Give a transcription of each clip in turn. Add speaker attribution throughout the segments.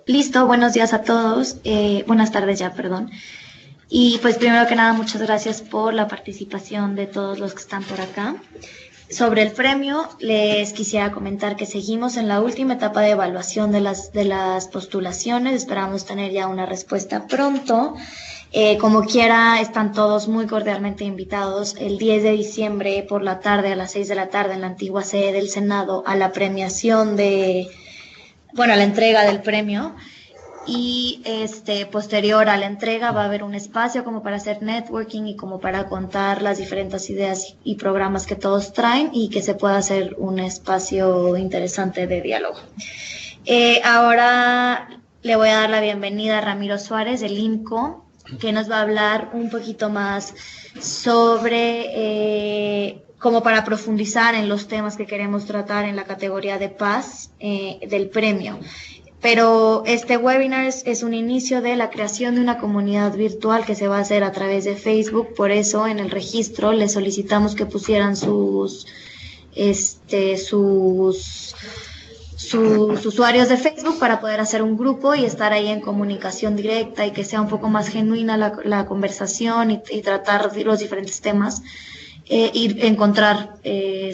Speaker 1: Listo, buenos días a todos. Buenas tardes ya, perdón. Y pues primero que nada, muchas gracias por la participación de todos los que están por acá. Sobre el premio, les quisiera comentar que seguimos en la última etapa de evaluación de las postulaciones. Esperamos tener ya una respuesta pronto. Como quiera, están todos muy cordialmente invitados el 10 de diciembre por la tarde a las 6 de la tarde en la antigua sede del Senado a la premiación a la entrega del premio. Y posterior a la entrega va a haber un espacio como para hacer networking y como para contar las diferentes ideas y programas que todos traen y que se pueda hacer un espacio interesante de diálogo. Ahora le voy a dar la bienvenida a Ramiro Suárez del INCO, que nos va a hablar un poquito más sobre como para profundizar en los temas que queremos tratar en la categoría de paz del premio. Pero este webinar es un inicio de la creación de una comunidad virtual que se va a hacer a través de Facebook. Por eso en el registro les solicitamos que pusieran sus usuarios de Facebook para poder hacer un grupo y estar ahí en comunicación directa y que sea un poco más genuina la conversación y tratar los diferentes temas y encontrar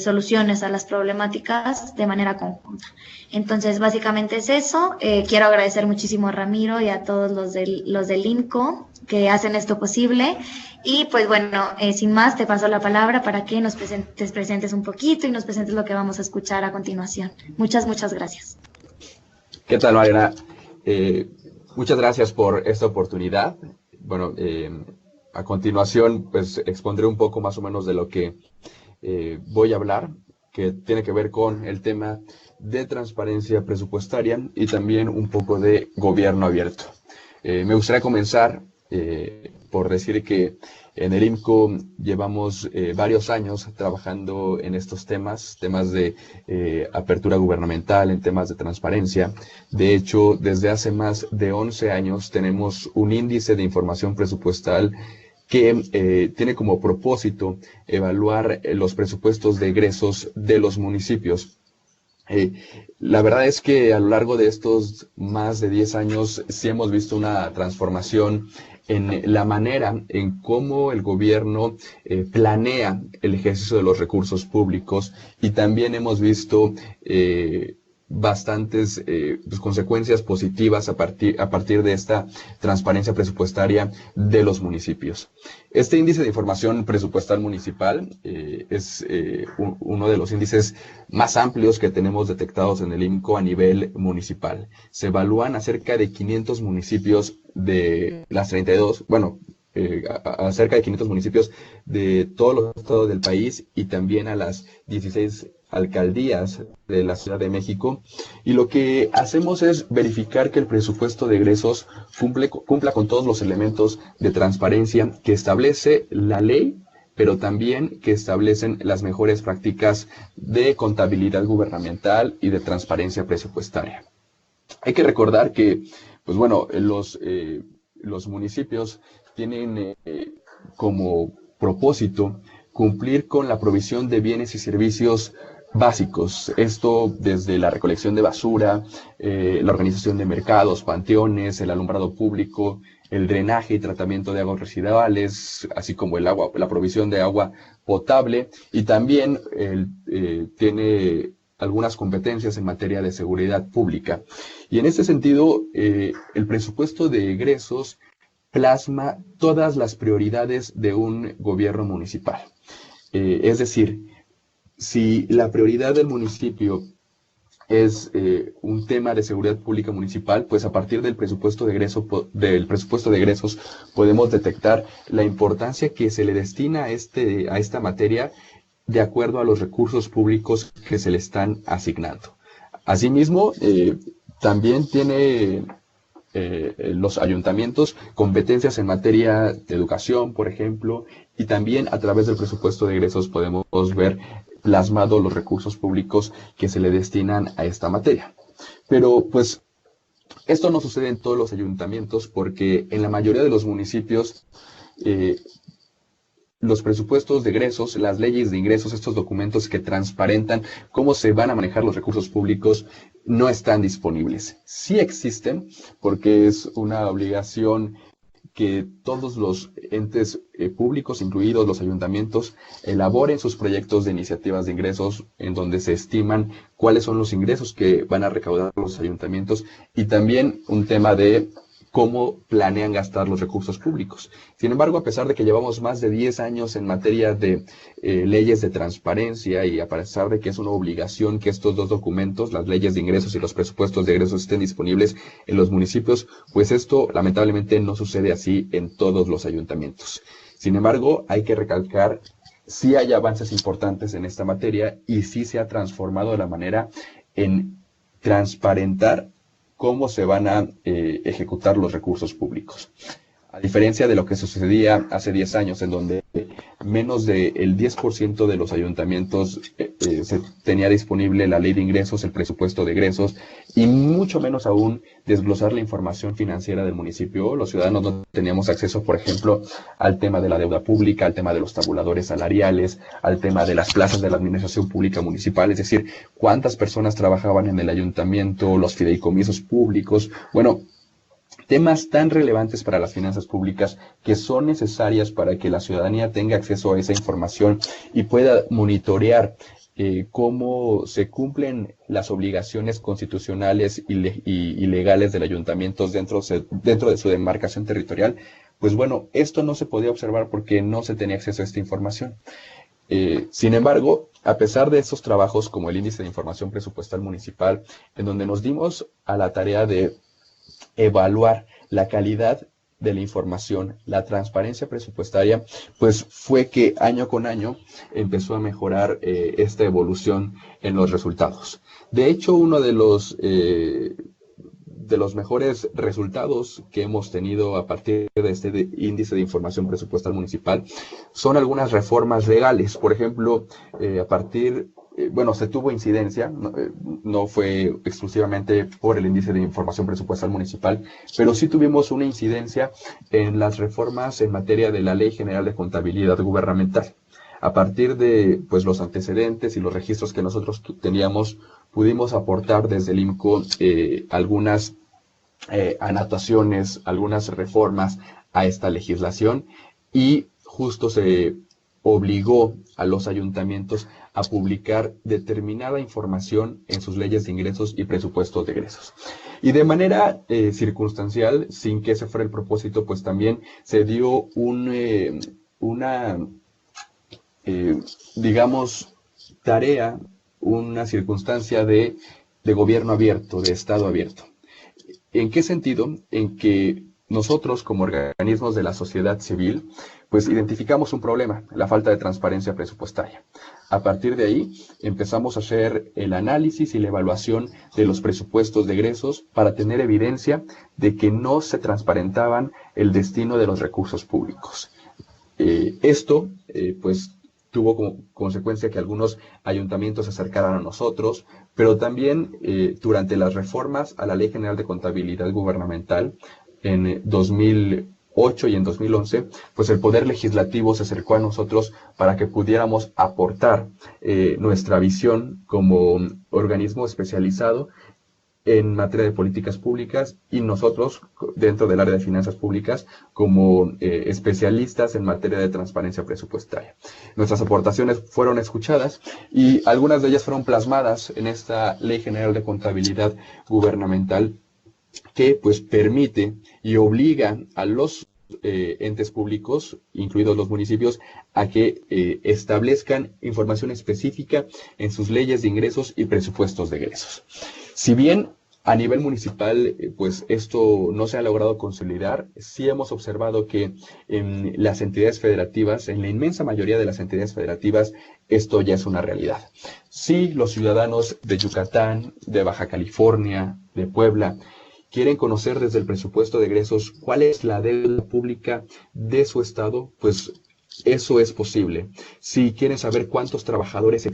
Speaker 1: soluciones a las problemáticas de manera conjunta. Entonces, básicamente es eso. Quiero agradecer muchísimo a Ramiro y a todos los del INCO que hacen esto posible. Y pues bueno, sin más, te paso la palabra para que te presentes un poquito y nos presentes lo que vamos a escuchar a continuación. Muchas gracias.
Speaker 2: ¿Qué tal, Mariana? Eh, Muchas gracias por esta oportunidad. Bueno, a continuación, pues expondré un poco más o menos de lo que voy a hablar, que tiene que ver con el tema de transparencia presupuestaria y también un poco de gobierno abierto. Me gustaría comenzar por decir que en el IMCO llevamos varios años trabajando en estos temas de apertura gubernamental, en temas de transparencia. De hecho, desde hace más de 11 años tenemos un índice de información presupuestal que tiene como propósito evaluar los presupuestos de egresos de los municipios. Eh, la verdad es que a lo largo de estos más de 10 años sí hemos visto una transformación en la manera en cómo el gobierno planea el ejercicio de los recursos públicos y también hemos visto bastantes pues, consecuencias positivas a partir de esta transparencia presupuestaria de los municipios. Este índice de información presupuestal municipal es uno de los índices más amplios que tenemos detectados en el IMCO a nivel municipal. Se evalúan a cerca de 500 municipios de las 32, bueno, a cerca de 500 municipios de todos los estados del país y también a las 16 alcaldías de la Ciudad de México. Y lo que hacemos es verificar que el presupuesto de egresos cumpla con todos los elementos de transparencia que establece la ley, pero también que establecen las mejores prácticas de contabilidad gubernamental y de transparencia presupuestaria. Hay que recordar que, pues bueno, los municipios tienen como propósito cumplir con la provisión de bienes y servicios básicos. Esto desde la recolección de basura, la organización de mercados, panteones, el alumbrado público, el drenaje y tratamiento de aguas residuales, así como el agua, la provisión de agua potable, y también tiene algunas competencias en materia de seguridad pública. Y en este sentido, el presupuesto de egresos plasma todas las prioridades de un gobierno municipal. Es decir, si la prioridad del municipio es un tema de seguridad pública municipal, pues a partir del presupuesto del presupuesto de egresos podemos detectar la importancia que se le destina a esta materia de acuerdo a los recursos públicos que se le están asignando. Asimismo, también tiene los ayuntamientos competencias en materia de educación, por ejemplo, y también a través del presupuesto de egresos podemos ver plasmado los recursos públicos que se le destinan a esta materia. Pero pues esto no sucede en todos los ayuntamientos porque en la mayoría de los municipios los presupuestos de egresos, las leyes de ingresos, estos documentos que transparentan cómo se van a manejar los recursos públicos, no están disponibles. Sí existen, porque es una obligación que todos los entes públicos, incluidos los ayuntamientos, elaboren sus proyectos de iniciativas de ingresos en donde se estiman cuáles son los ingresos que van a recaudar los ayuntamientos, y también un tema de cómo planean gastar los recursos públicos. Sin embargo, a pesar de que llevamos más de 10 años en materia de leyes de transparencia, y a pesar de que es una obligación que estos dos documentos, las leyes de ingresos y los presupuestos de egresos, estén disponibles en los municipios, pues esto lamentablemente no sucede así en todos los ayuntamientos. Sin embargo, hay que recalcar, sí hay avances importantes en esta materia y sí se ha transformado la manera en transparentar cómo se van a ejecutar los recursos públicos. A diferencia de lo que sucedía hace 10 años, en donde menos del 10% de los ayuntamientos se tenía disponible la ley de ingresos, el presupuesto de egresos, y mucho menos aún desglosar la información financiera del municipio. Los ciudadanos no teníamos acceso, por ejemplo, al tema de la deuda pública, al tema de los tabuladores salariales, al tema de las plazas de la administración pública municipal, es decir, cuántas personas trabajaban en el ayuntamiento, los fideicomisos públicos. Bueno, temas tan relevantes para las finanzas públicas que son necesarias para que la ciudadanía tenga acceso a esa información y pueda monitorear cómo se cumplen las obligaciones constitucionales y legales del ayuntamiento dentro de su demarcación territorial. Pues bueno, esto no se podía observar porque no se tenía acceso a esta información. Sin embargo, a pesar de estos trabajos como el índice de información presupuestal municipal, en donde nos dimos a la tarea de evaluar la calidad de la información, la transparencia presupuestaria, pues fue que año con año empezó a mejorar esta evolución en los resultados. De hecho, uno de los mejores resultados que hemos tenido a partir de este índice de información presupuestal municipal son algunas reformas legales. Por ejemplo, se tuvo incidencia, no fue exclusivamente por el índice de información presupuestal municipal, pero sí tuvimos una incidencia en las reformas en materia de la Ley General de Contabilidad Gubernamental. A partir de los antecedentes y los registros que nosotros teníamos, pudimos aportar desde el IMCO algunas anotaciones, algunas reformas a esta legislación, y justo se obligó a los ayuntamientos a publicar determinada información en sus leyes de ingresos y presupuestos de egresos. Y de manera circunstancial, sin que ese fuera el propósito, pues también se dio tarea, una circunstancia de gobierno abierto, de Estado abierto. ¿En qué sentido? En que nosotros, como organismos de la sociedad civil, pues identificamos un problema, la falta de transparencia presupuestaria. A partir de ahí empezamos a hacer el análisis y la evaluación de los presupuestos de egresos para tener evidencia de que no se transparentaban el destino de los recursos públicos. Esto tuvo como consecuencia que algunos ayuntamientos se acercaran a nosotros, pero también durante las reformas a la Ley General de Contabilidad Gubernamental en 2008 y en 2011, pues el Poder Legislativo se acercó a nosotros para que pudiéramos aportar nuestra visión como organismo especializado en materia de políticas públicas, y nosotros dentro del área de finanzas públicas como especialistas en materia de transparencia presupuestaria. Nuestras aportaciones fueron escuchadas y algunas de ellas fueron plasmadas en esta Ley General de Contabilidad Gubernamental, que pues permite y obliga a los entes públicos, incluidos los municipios, a que establezcan información específica en sus leyes de ingresos y presupuestos de egresos. Si bien a nivel municipal, pues esto no se ha logrado consolidar, sí hemos observado que en las entidades federativas, en la inmensa mayoría de las entidades federativas, esto ya es una realidad. Sí, los ciudadanos de Yucatán, de Baja California, de Puebla, quieren conocer desde el presupuesto de egresos cuál es la deuda pública de su estado, pues eso es posible. Si quieren saber cuántos trabajadores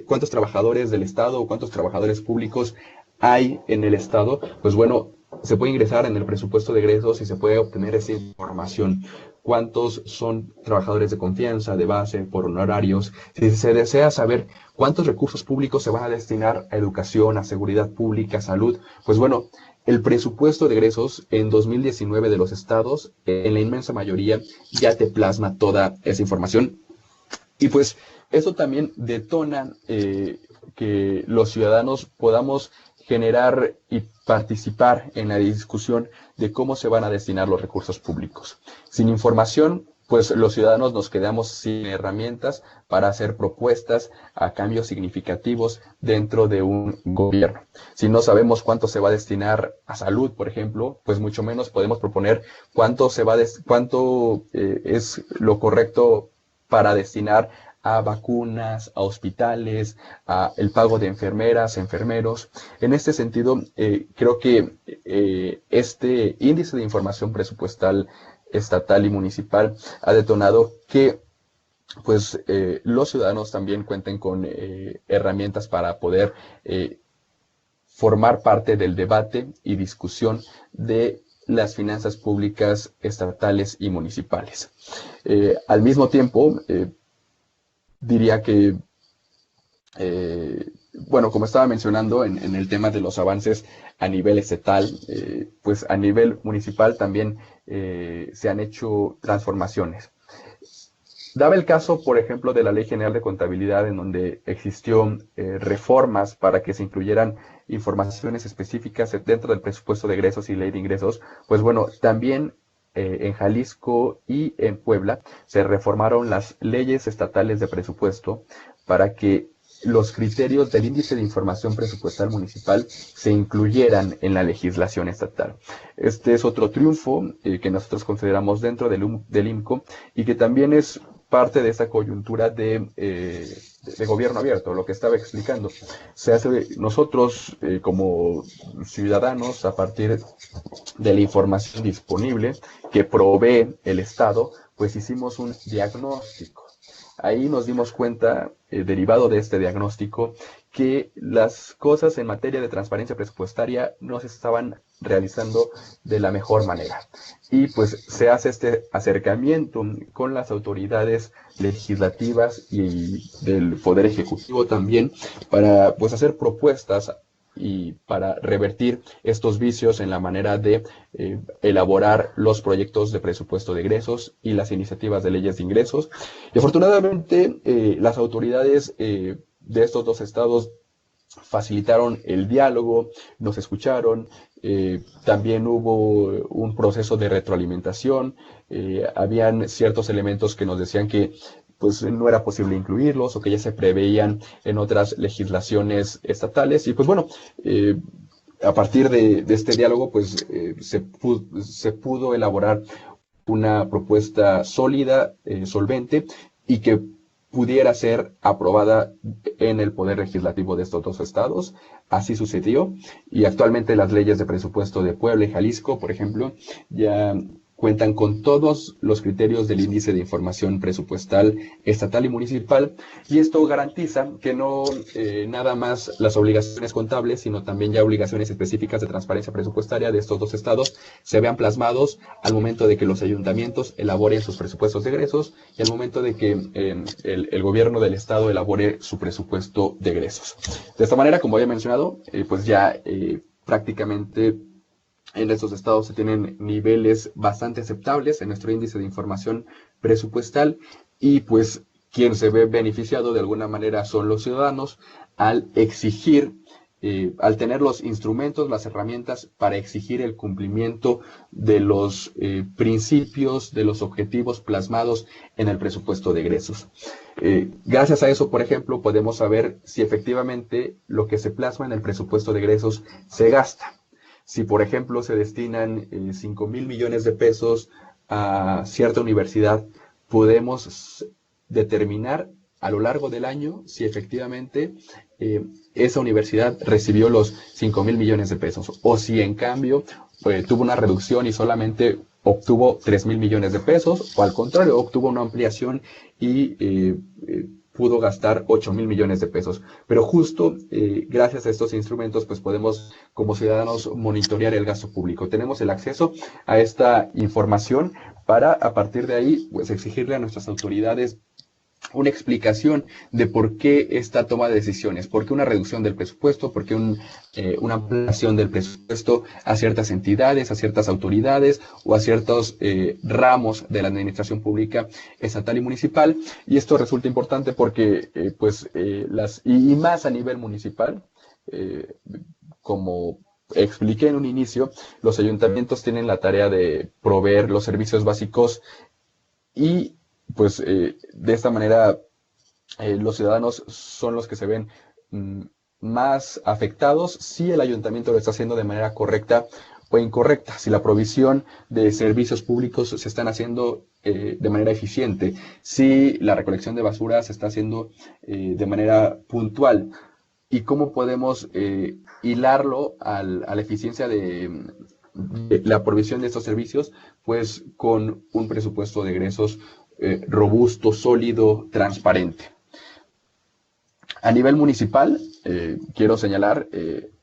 Speaker 2: cuántos trabajadores del estado o cuántos trabajadores públicos hay en el estado, pues bueno, se puede ingresar en el presupuesto de egresos y se puede obtener esa información. cuántos son trabajadores de confianza, de base, por honorarios. Si se desea saber cuántos recursos públicos se van a destinar a educación, a seguridad pública, a salud, pues bueno, el presupuesto de egresos en 2019 de los estados, en la inmensa mayoría, ya te plasma toda esa información. Y pues eso también detona que los ciudadanos podamos generar y participar en la discusión de cómo se van a destinar los recursos públicos. Sin información, pues los ciudadanos nos quedamos sin herramientas para hacer propuestas a cambios significativos dentro de un gobierno. Si no sabemos cuánto se va a destinar a salud, por ejemplo, pues mucho menos podemos proponer cuánto es lo correcto para destinar a vacunas, a hospitales, a el pago de enfermeras, enfermeros. En este sentido, creo que este índice de información presupuestal estatal y municipal ha detonado que pues los ciudadanos también cuenten con herramientas para poder formar parte del debate y discusión de las finanzas públicas estatales y municipales. Al mismo tiempo, diría que, bueno, como estaba mencionando en el tema de los avances a nivel estatal, pues a nivel municipal también se han hecho transformaciones. Daba el caso, por ejemplo, de la Ley General de Contabilidad, en donde existió reformas para que se incluyeran informaciones específicas dentro del presupuesto de egresos y ley de ingresos. Pues bueno, también en Jalisco y en Puebla se reformaron las leyes estatales de presupuesto para que los criterios del índice de información presupuestal municipal se incluyeran en la legislación estatal. Este es otro triunfo que nosotros consideramos dentro del IMCO y que también es parte de esa coyuntura de gobierno abierto, lo que estaba explicando. Se hace nosotros como ciudadanos, a partir de la información disponible que provee el Estado, pues hicimos un diagnóstico. Ahí nos dimos cuenta, derivado de este diagnóstico, que las cosas en materia de transparencia presupuestaria no se estaban realizando de la mejor manera. Y pues se hace este acercamiento con las autoridades legislativas y del Poder Ejecutivo también para pues hacer propuestas y para revertir estos vicios en la manera de elaborar los proyectos de presupuesto de egresos y las iniciativas de leyes de ingresos. Y afortunadamente las autoridades de estos dos estados facilitaron el diálogo, nos escucharon, también hubo un proceso de retroalimentación, habían ciertos elementos que nos decían que pues no era posible incluirlos o que ya se preveían en otras legislaciones estatales. Y pues bueno, a partir de este diálogo pues se pudo elaborar una propuesta sólida, solvente y que pudiera ser aprobada en el Poder Legislativo de estos dos estados. Así sucedió y actualmente las leyes de presupuesto de Puebla y Jalisco, por ejemplo, ya cuentan con todos los criterios del índice de información presupuestal estatal y municipal, y esto garantiza que no nada más las obligaciones contables, sino también ya obligaciones específicas de transparencia presupuestaria de estos dos estados se vean plasmados al momento de que los ayuntamientos elaboren sus presupuestos de egresos y al momento de que el gobierno del estado elabore su presupuesto de egresos. De esta manera, como había mencionado, pues ya prácticamente en estos estados se tienen niveles bastante aceptables en nuestro índice de información presupuestal y pues quien se ve beneficiado de alguna manera son los ciudadanos al exigir, al tener los instrumentos, las herramientas para exigir el cumplimiento de los principios, de los objetivos plasmados en el presupuesto de egresos. Gracias a eso, por ejemplo, podemos saber si efectivamente lo que se plasma en el presupuesto de egresos se gasta. Si, por ejemplo, se destinan 5,000 millones de pesos a cierta universidad, podemos determinar a lo largo del año si efectivamente esa universidad recibió los 5,000 millones de pesos o si en cambio tuvo una reducción y solamente obtuvo 3,000 millones de pesos o al contrario obtuvo una ampliación y pudo gastar 8,000 millones de pesos. Pero justo gracias a estos instrumentos, pues podemos como ciudadanos monitorear el gasto público. Tenemos el acceso a esta información para a partir de ahí pues exigirle a nuestras autoridades una explicación de por qué esta toma de decisiones, por qué una reducción del presupuesto, por qué una ampliación del presupuesto a ciertas entidades, a ciertas autoridades o a ciertos ramos de la administración pública estatal y municipal. Y esto resulta importante porque, y más a nivel municipal, como expliqué en un inicio, los ayuntamientos tienen la tarea de proveer los servicios básicos y pues de esta manera los ciudadanos son los que se ven más afectados si el ayuntamiento lo está haciendo de manera correcta o incorrecta, si la provisión de servicios públicos se están haciendo de manera eficiente, si la recolección de basura se está haciendo de manera puntual y cómo podemos hilarlo a la eficiencia de la provisión de estos servicios, pues con un presupuesto de egresos robusto, sólido, transparente. A nivel municipal, quiero señalar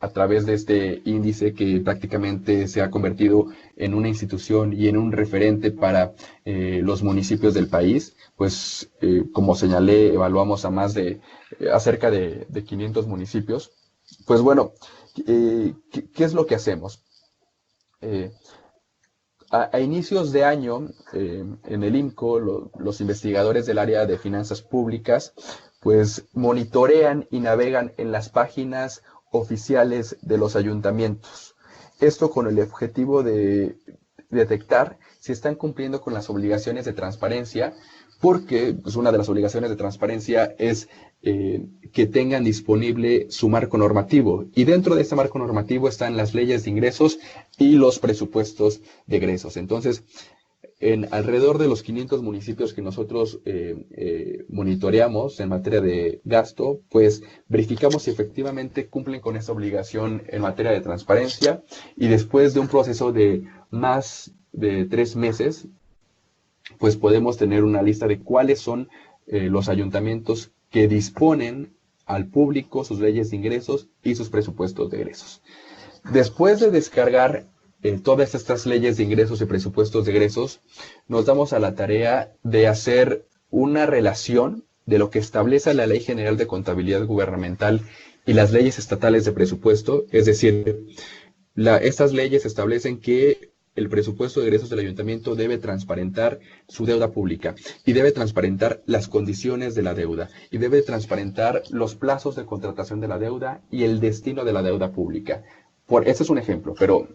Speaker 2: a través de este índice que prácticamente se ha convertido en una institución y en un referente para los municipios del país, pues como señalé, evaluamos a cerca de 500 municipios. Pues bueno, ¿qué es lo que hacemos? A inicios de año, en el IMCO, los investigadores del área de finanzas públicas, pues monitorean y navegan en las páginas oficiales de los ayuntamientos. Esto con el objetivo de detectar si están cumpliendo con las obligaciones de transparencia, porque pues, una de las obligaciones de transparencia es que tengan disponible su marco normativo. Y dentro de este marco normativo están las leyes de ingresos y los presupuestos de egresos. Entonces, en alrededor de los 500 municipios que nosotros monitoreamos en materia de gasto, pues verificamos si efectivamente cumplen con esta obligación en materia de transparencia y después de un proceso de más de 3 meses, pues podemos tener una lista de cuáles son los ayuntamientos que disponen al público sus leyes de ingresos y sus presupuestos de egresos. Después de descargar todas estas leyes de ingresos y presupuestos de egresos, nos damos a la tarea de hacer una relación de lo que establece la Ley General de Contabilidad Gubernamental y las leyes estatales de presupuesto, es decir, estas leyes establecen que el presupuesto de egresos del ayuntamiento debe transparentar su deuda pública y debe transparentar las condiciones de la deuda y debe transparentar los plazos de contratación de la deuda y el destino de la deuda pública. Este es un ejemplo, pero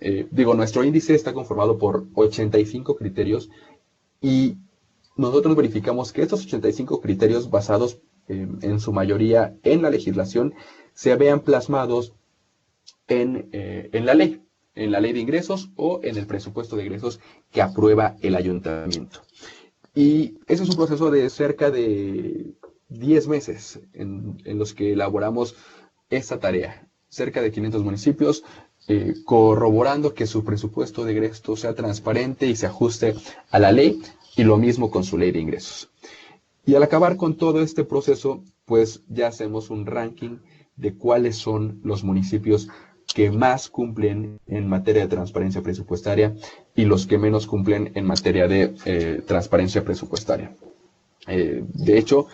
Speaker 2: nuestro índice está conformado por 85 criterios y nosotros verificamos que estos 85 criterios basados en su mayoría en la legislación se vean plasmados en la ley. En la ley de ingresos o en el presupuesto de egresos que aprueba el ayuntamiento. Y ese es un proceso de cerca de 10 meses en los que elaboramos esta tarea. Cerca de 500 municipios, corroborando que su presupuesto de egresos sea transparente y se ajuste a la ley, y lo mismo con su ley de ingresos. Y al acabar con todo este proceso, pues ya hacemos un ranking de cuáles son los municipios que más cumplen en materia de transparencia presupuestaria y los que menos cumplen en materia de transparencia presupuestaria. De hecho,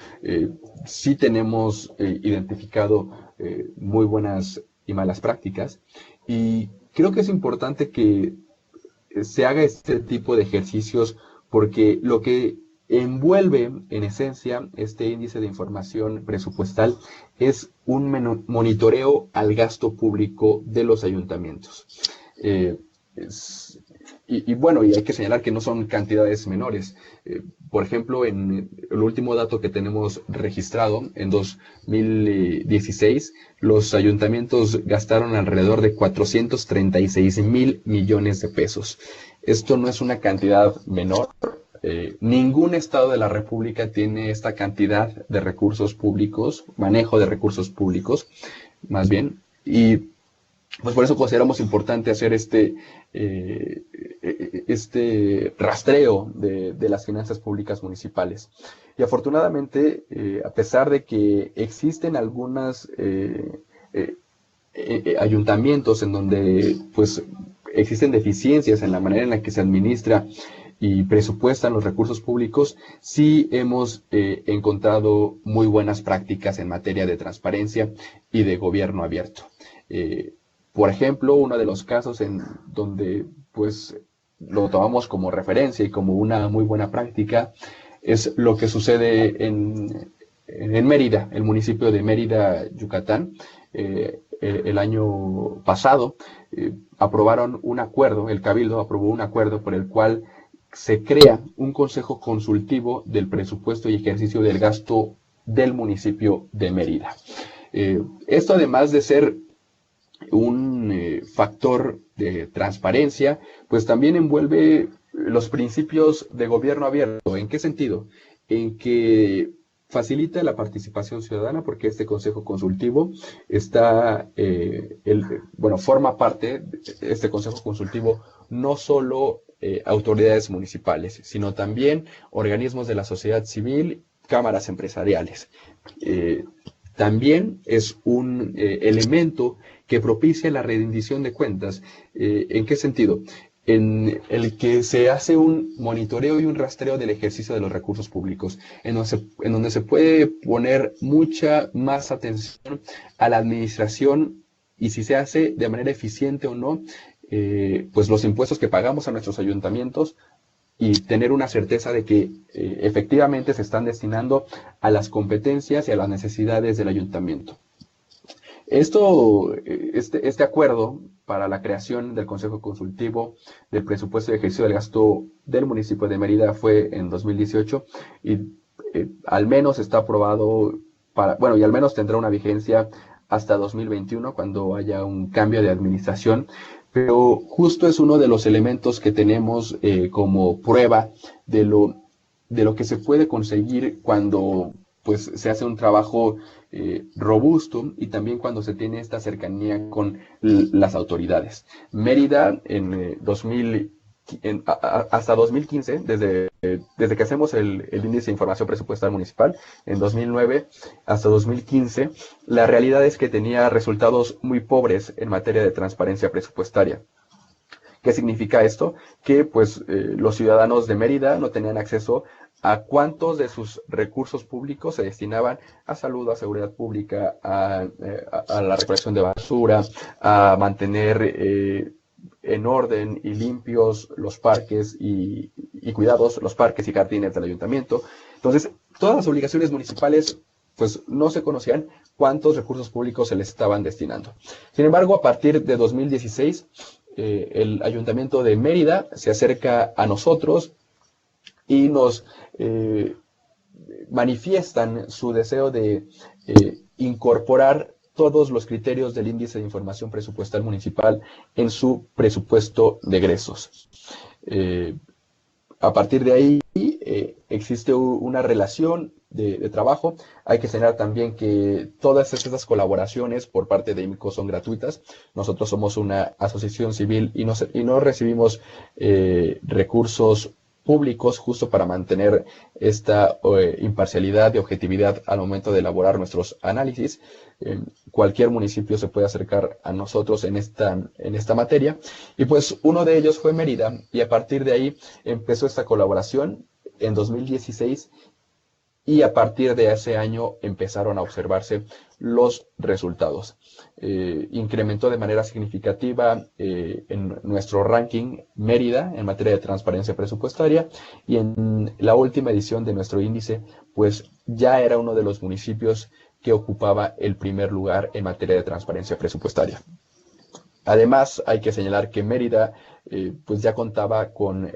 Speaker 2: sí tenemos identificado muy buenas y malas prácticas y creo que es importante que se haga este tipo de ejercicios porque lo que envuelve en esencia este índice de información presupuestal es un monitoreo al gasto público de los ayuntamientos. Y hay que señalar que no son cantidades menores. Por ejemplo, en el último dato que tenemos registrado, en 2016, los ayuntamientos gastaron alrededor de 436,000 millones de pesos. Esto no es una cantidad menor. Ningún estado de la República tiene esta cantidad de recursos públicos, manejo de recursos públicos, más bien, y Pues por eso consideramos importante hacer este rastreo de las finanzas públicas municipales. Y afortunadamente, a pesar de que existen algunas ayuntamientos en donde pues existen deficiencias en la manera en la que se administra y presupuestan los recursos públicos, sí hemos encontrado muy buenas prácticas en materia de transparencia y de gobierno abierto. Por ejemplo, uno de los casos en donde pues lo tomamos como referencia y como una muy buena práctica es lo que sucede en Mérida, el municipio de Mérida, Yucatán. El año pasado aprobaron un acuerdo, el Cabildo aprobó un acuerdo por el cual se crea un consejo consultivo del presupuesto y ejercicio del gasto del municipio de Mérida. Esto, además de ser un factor de transparencia, pues también envuelve los principios de gobierno abierto. ¿En qué sentido? En que facilita la participación ciudadana, porque este consejo consultivo forma parte, este consejo consultivo, no solo autoridades municipales, sino también organismos de la sociedad civil, cámaras empresariales. También es un elemento que propicia la rendición de cuentas. ¿En qué sentido? En el que se hace un monitoreo y un rastreo del ejercicio de los recursos públicos, en donde se puede poner mucha más atención a la administración y si se hace de manera eficiente o no, pues los impuestos que pagamos a nuestros ayuntamientos, y tener una certeza de que efectivamente se están destinando a las competencias y a las necesidades del ayuntamiento. Este acuerdo para la creación del Consejo Consultivo del Presupuesto y Ejercicio del Gasto del municipio de Mérida fue en 2018 y al menos está aprobado y al menos tendrá una vigencia hasta 2021 cuando haya un cambio de administración. Pero justo es uno de los elementos que tenemos como prueba de lo que se puede conseguir cuando pues se hace un trabajo robusto y también cuando se tiene esta cercanía con las autoridades. Mérida hasta 2015, desde que hacemos el índice de información presupuestal municipal, en 2009 hasta 2015, la realidad es que tenía resultados muy pobres en materia de transparencia presupuestaria. ¿Qué significa esto? Que pues los ciudadanos de Mérida no tenían acceso a cuántos de sus recursos públicos se destinaban a salud, a seguridad pública, a la recolección de basura, a mantener en orden y limpios los parques y cuidados, los parques y jardines del ayuntamiento. Entonces, todas las obligaciones municipales, pues no se conocían cuántos recursos públicos se les estaban destinando. Sin embargo, a partir de 2016, el Ayuntamiento de Mérida se acerca a nosotros y nos manifiestan su deseo de incorporar todos los criterios del índice de información presupuestal municipal en su presupuesto de egresos. A partir de ahí existe una relación de trabajo. Hay que señalar también que todas estas colaboraciones por parte de IMCO son gratuitas. Nosotros somos una asociación civil y no recibimos recursos públicos justo para mantener esta imparcialidad y objetividad al momento de elaborar nuestros análisis. Cualquier municipio se puede acercar a nosotros en esta materia y pues uno de ellos fue Mérida y a partir de ahí empezó esta colaboración en 2016 y a partir de ese año empezaron a observarse los resultados. Incrementó de manera significativa en nuestro ranking Mérida en materia de transparencia presupuestaria y en la última edición de nuestro índice pues ya era uno de los municipios que ocupaba el primer lugar en materia de transparencia presupuestaria. Además, hay que señalar que Mérida pues ya contaba con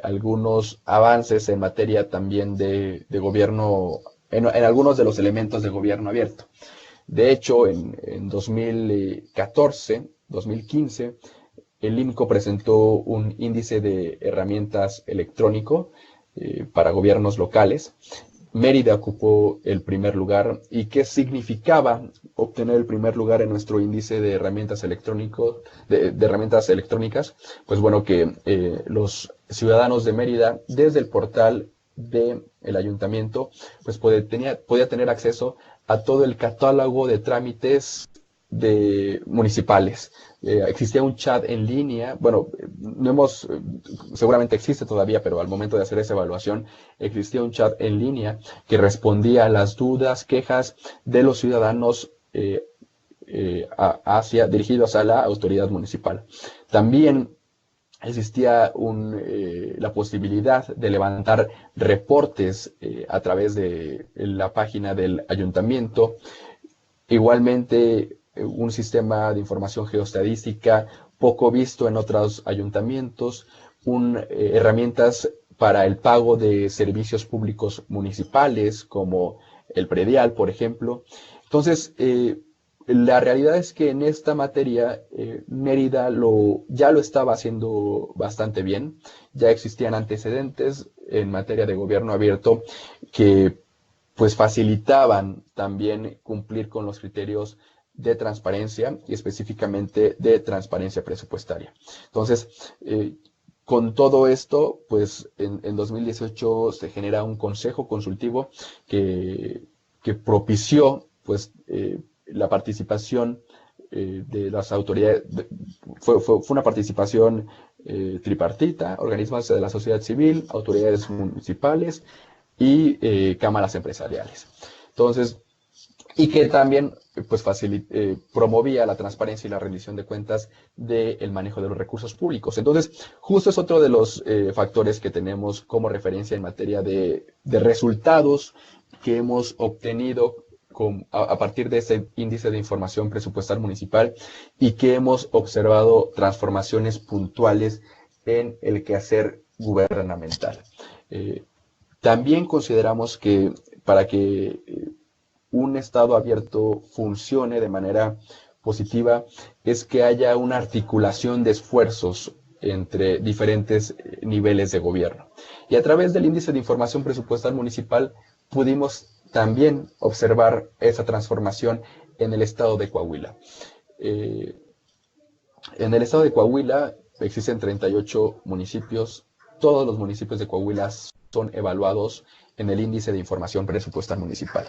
Speaker 2: algunos avances en materia también de gobierno, en algunos de los elementos de gobierno abierto. De hecho, en 2014, 2015, el IMCO presentó un índice de herramientas electrónico para gobiernos locales, Mérida ocupó el primer lugar. ¿Y qué significaba obtener el primer lugar en nuestro índice de herramientas de herramientas electrónicas? Pues bueno, que los ciudadanos de Mérida, desde el portal del ayuntamiento, pues podía tener acceso a todo el catálogo de trámites municipales. Existía un chat en línea, bueno, seguramente existe todavía, pero al momento de hacer esa evaluación, existía un chat en línea que respondía a las dudas, quejas de los ciudadanos dirigidos a la autoridad municipal. También existía la posibilidad de levantar reportes a través de la página del ayuntamiento. Igualmente, un sistema de información geoestadística poco visto en otros ayuntamientos, herramientas para el pago de servicios públicos municipales, como el predial, por ejemplo. Entonces, la realidad es que en esta materia Mérida ya lo estaba haciendo bastante bien. Ya existían antecedentes en materia de gobierno abierto que pues facilitaban también cumplir con los criterios de transparencia y específicamente de transparencia presupuestaria. Entonces, con todo esto, pues en 2018 se genera un consejo consultivo que propició pues la participación de las autoridades. Fue una participación tripartita, organismos de la sociedad civil, autoridades municipales y cámaras empresariales. Entonces, y que también pues promovía la transparencia y la rendición de cuentas del manejo de los recursos públicos. Entonces, justo es otro de los factores que tenemos como referencia en materia de resultados que hemos obtenido a partir de ese índice de información presupuestal municipal y que hemos observado transformaciones puntuales en el quehacer gubernamental. También consideramos que para que un Estado abierto funcione de manera positiva es que haya una articulación de esfuerzos entre diferentes niveles de gobierno. Y a través del índice de información presupuestal municipal pudimos también observar esa transformación en el Estado de Coahuila. En el Estado de Coahuila existen 38 municipios. Todos los municipios de Coahuila son evaluados en el índice de información presupuestal municipal.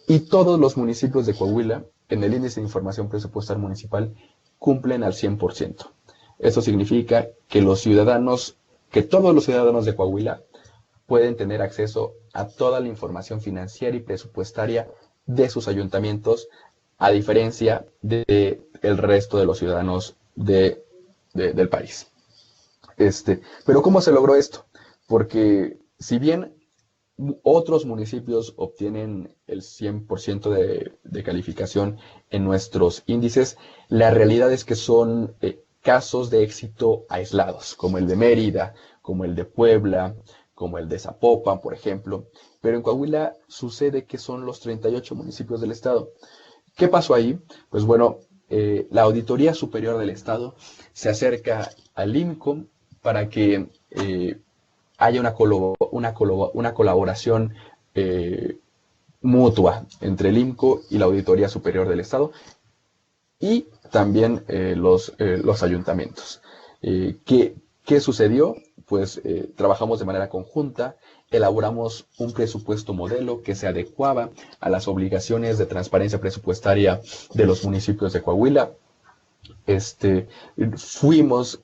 Speaker 2: Y todos los municipios de Coahuila, en el índice de información presupuestal municipal, cumplen al 100%. Eso significa que todos los ciudadanos de Coahuila pueden tener acceso a toda la información financiera y presupuestaria de sus ayuntamientos, a diferencia del resto de los ciudadanos del país. Pero ¿cómo se logró esto? Porque si bien otros municipios obtienen el 100% de calificación en nuestros índices, la realidad es que son casos de éxito aislados, como el de Mérida, como el de Puebla, como el de Zapopan, por ejemplo. Pero en Coahuila sucede que son los 38 municipios del estado. ¿Qué pasó ahí? Pues bueno, la Auditoría Superior del Estado se acerca al IMCO para que haya una colaboración mutua entre el IMCO y la Auditoría Superior del Estado y también los ayuntamientos. ¿Qué sucedió? Pues trabajamos de manera conjunta, elaboramos un presupuesto modelo que se adecuaba a las obligaciones de transparencia presupuestaria de los municipios de Coahuila. Fuimos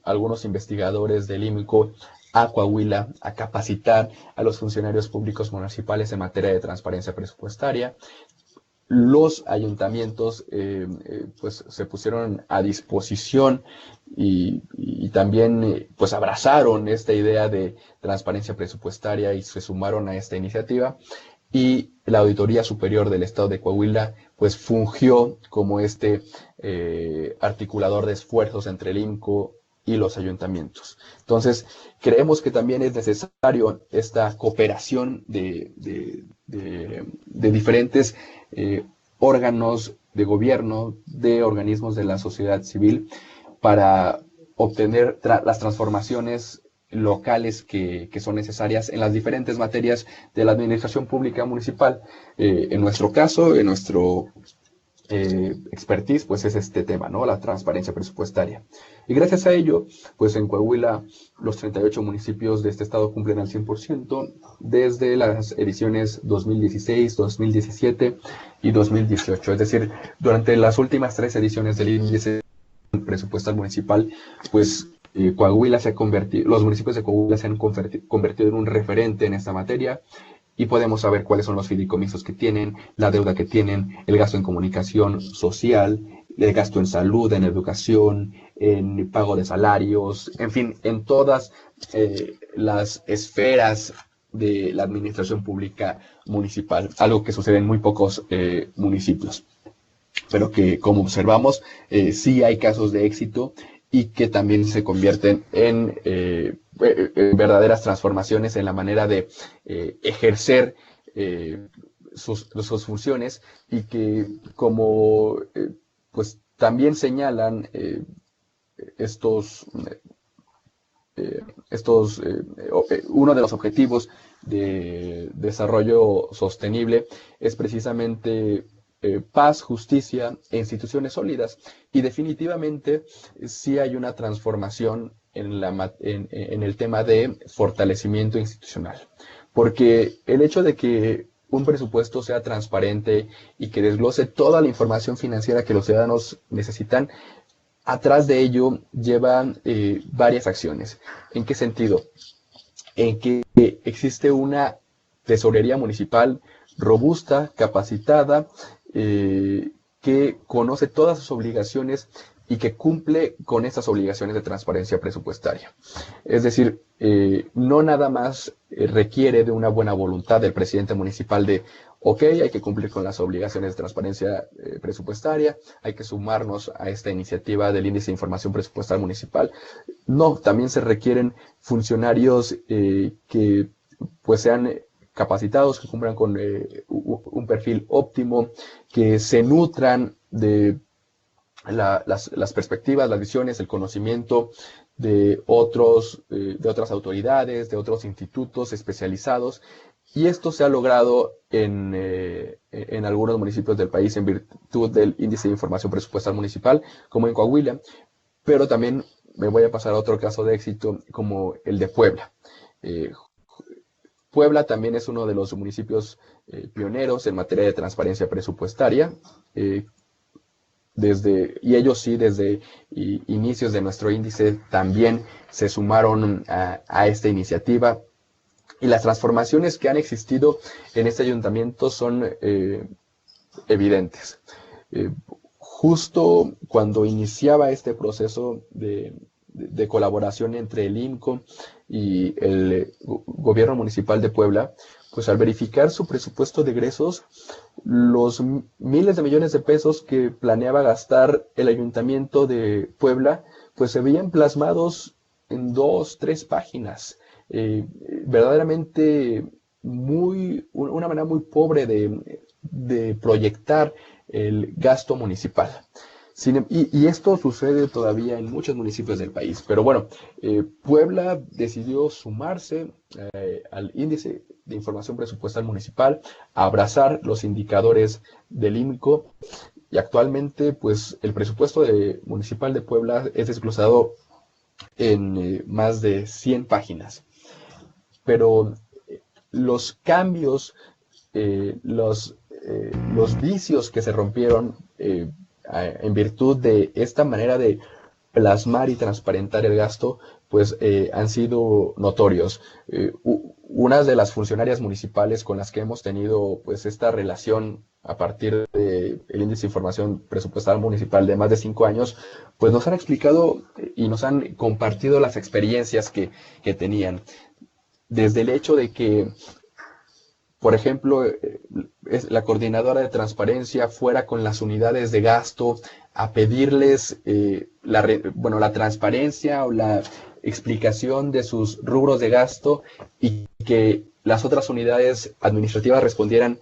Speaker 2: algunos investigadores del IMCO a Coahuila a capacitar a los funcionarios públicos municipales en materia de transparencia presupuestaria. Los ayuntamientos pues se pusieron a disposición y también pues abrazaron esta idea de transparencia presupuestaria y se sumaron a esta iniciativa. Y la Auditoría Superior del Estado de Coahuila pues fungió como articulador de esfuerzos entre el IMCO y los ayuntamientos. Entonces, creemos que también es necesario esta cooperación de diferentes órganos de gobierno, de organismos de la sociedad civil, para obtener las transformaciones locales que son necesarias en las diferentes materias de la administración pública municipal. En nuestro caso, en nuestro expertise, pues es este tema, ¿no? La transparencia presupuestaria. Y gracias a ello, pues en Coahuila los 38 municipios de este estado cumplen al 100% desde las ediciones 2016, 2017 y 2018. Es decir, durante las últimas 3 ediciones del índice presupuestal municipal, pues Coahuila se ha convertido, los municipios de Coahuila se han convertido en un referente en esta materia. Y podemos saber cuáles son los fideicomisos que tienen, la deuda que tienen, el gasto en comunicación social, el gasto en salud, en educación, en pago de salarios, en fin, en todas las esferas de la administración pública municipal, algo que sucede en muy pocos municipios, pero que, como observamos, sí hay casos de éxito y que también se convierten en verdaderas transformaciones en la manera de ejercer sus funciones, y que, como pues también señalan uno de los objetivos de desarrollo sostenible es precisamente paz, justicia e instituciones sólidas. Y definitivamente sí hay una transformación en el tema de fortalecimiento institucional. Porque el hecho de que un presupuesto sea transparente y que desglose toda la información financiera que los ciudadanos necesitan, atrás de ello llevan varias acciones. ¿En qué sentido? En que existe una tesorería municipal robusta, capacitada, que conoce todas sus obligaciones y que cumple con estas obligaciones de transparencia presupuestaria. Es decir, no nada más requiere de una buena voluntad del presidente municipal de, ok, hay que cumplir con las obligaciones de transparencia presupuestaria, hay que sumarnos a esta iniciativa del índice de información presupuestal municipal. No, también se requieren funcionarios que pues sean capacitados, que cumplan con un perfil óptimo, que se nutran de las perspectivas, las visiones, el conocimiento de otras autoridades, de otros institutos especializados. Y esto se ha logrado en algunos municipios del país en virtud del índice de información presupuestal municipal, como en Coahuila, pero también me voy a pasar a otro caso de éxito como el de Puebla. Puebla también es uno de los municipios pioneros en materia de transparencia presupuestaria, y ellos sí, desde inicios de nuestro índice también se sumaron a esta iniciativa, y las transformaciones que han existido en este ayuntamiento son evidentes. Justo cuando iniciaba este proceso de colaboración entre el INCO y el gobierno municipal de Puebla, pues al verificar su presupuesto de egresos, los miles de millones de pesos que planeaba gastar el ayuntamiento de Puebla, pues se veían plasmados en 2, 3 páginas. Verdaderamente una manera muy pobre de proyectar el gasto municipal. Y esto sucede todavía en muchos municipios del país. Pero bueno, Puebla decidió sumarse al índice de información presupuestal municipal, a abrazar los indicadores del INCO, y actualmente pues el presupuesto municipal de Puebla es desglosado en más de 100 páginas. Pero los cambios, los vicios que se rompieron en virtud de esta manera de plasmar y transparentar el gasto, pues han sido notorios. Una de las funcionarias municipales con las que hemos tenido pues esta relación a partir del índice de información presupuestal municipal de más de 5 años, pues nos han explicado y nos han compartido las experiencias que tenían. Desde el hecho de que, por ejemplo, la coordinadora de transparencia fuera con las unidades de gasto a pedirles la transparencia o la explicación de sus rubros de gasto, y que las otras unidades administrativas respondieran,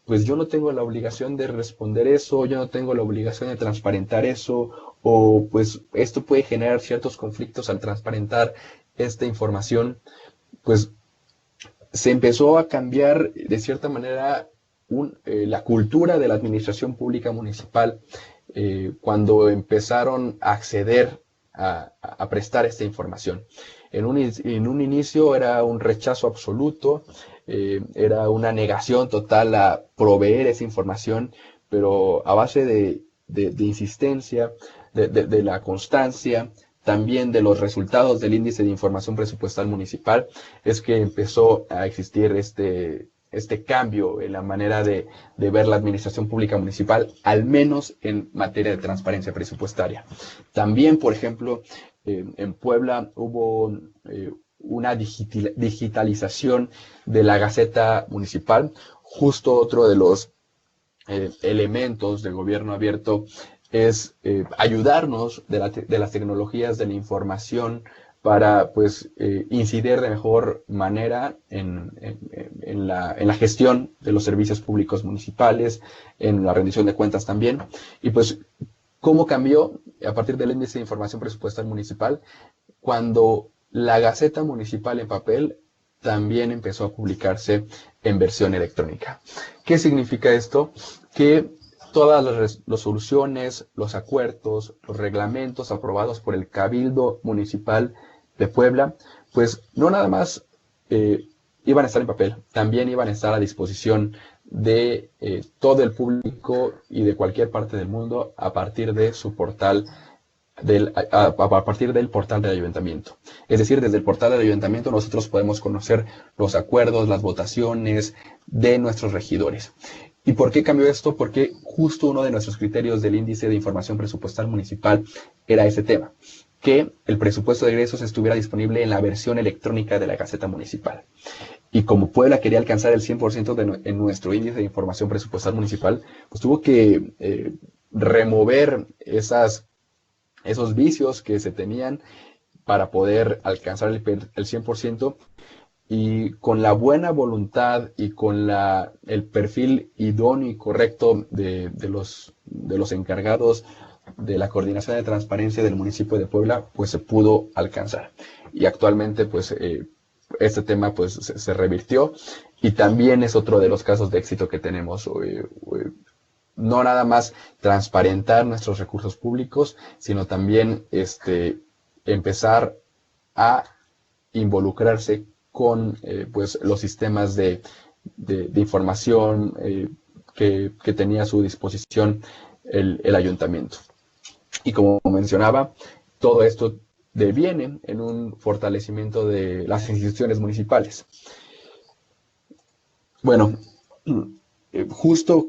Speaker 2: pues yo no tengo la obligación de responder eso, yo no tengo la obligación de transparentar eso, o pues esto puede generar ciertos conflictos al transparentar esta información, pues se empezó a cambiar de cierta manera la cultura de la administración pública municipal cuando empezaron a acceder a prestar esta información. En un inicio era un rechazo absoluto, era una negación total a proveer esa información, pero a base de insistencia, de la constancia, también de los resultados del índice de información presupuestal municipal, es que empezó a existir este cambio en la manera de ver la administración pública municipal, al menos en materia de transparencia presupuestaria. También, por ejemplo, en Puebla hubo una digitalización de la Gaceta Municipal, justo otro de los elementos del gobierno abierto es ayudarnos de las tecnologías de la información para pues incidir de mejor manera en la gestión de los servicios públicos municipales, en la rendición de cuentas también. Y pues, ¿cómo cambió a partir del índice de información presupuestal municipal? Cuando la Gaceta Municipal en papel también empezó a publicarse en versión electrónica. ¿Qué significa esto? Que todas las resoluciones, los acuerdos, los reglamentos aprobados por el Cabildo Municipal de Puebla, pues no nada más iban a estar en papel, también iban a estar a disposición de todo el público y de cualquier parte del mundo a partir de su portal, a partir del portal del ayuntamiento. Es decir, desde el portal del ayuntamiento nosotros podemos conocer los acuerdos, las votaciones de nuestros regidores. ¿Y por qué cambió esto? Porque justo uno de nuestros criterios del índice de información presupuestal municipal era ese tema, que el presupuesto de egresos estuviera disponible en la versión electrónica de la Gaceta Municipal. Y como Puebla quería alcanzar el 100% en nuestro índice de información presupuestal municipal, pues tuvo que remover esos vicios que se tenían para poder alcanzar el 100%. Y con la buena voluntad y con el perfil idóneo y correcto de los encargados de la coordinación de transparencia del municipio de Puebla, pues se pudo alcanzar. Y actualmente, pues, este tema pues se revirtió y también es otro de los casos de éxito que tenemos. No nada más transparentar nuestros recursos públicos, sino también empezar a involucrarse con pues los sistemas de información que tenía a su disposición el ayuntamiento. Y como mencionaba, todo esto deviene en un fortalecimiento de las instituciones municipales. Bueno, justo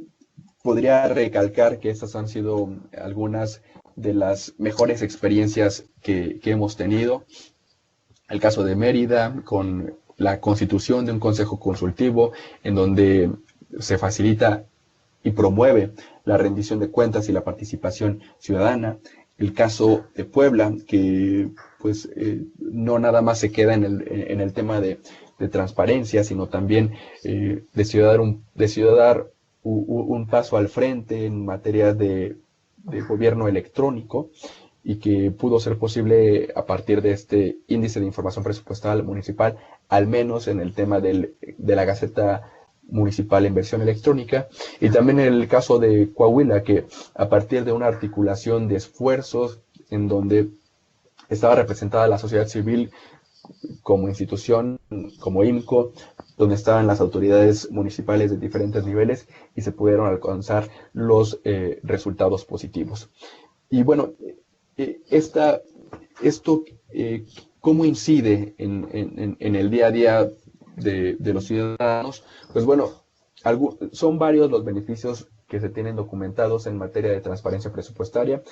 Speaker 2: podría recalcar que estas han sido algunas de las mejores experiencias que hemos tenido. El caso de Mérida, con la constitución de un consejo consultivo, en donde se facilita y promueve la rendición de cuentas y la participación ciudadana. El caso de Puebla, que pues no nada más se queda en el tema de transparencia, sino también decidió dar un paso al frente en materia de gobierno electrónico, y que pudo ser posible a partir de este índice de información presupuestal municipal, al menos en el tema de la Gaceta Municipal en versión electrónica. Y también en el caso de Coahuila, que a partir de una articulación de esfuerzos en donde estaba representada la sociedad civil como institución, como IMCO, donde estaban las autoridades municipales de diferentes niveles y se pudieron alcanzar los resultados positivos. Y bueno, esto ¿cómo incide en el día a día de los ciudadanos? Pues bueno, son varios los beneficios que se tienen documentados en materia de transparencia presupuestaria.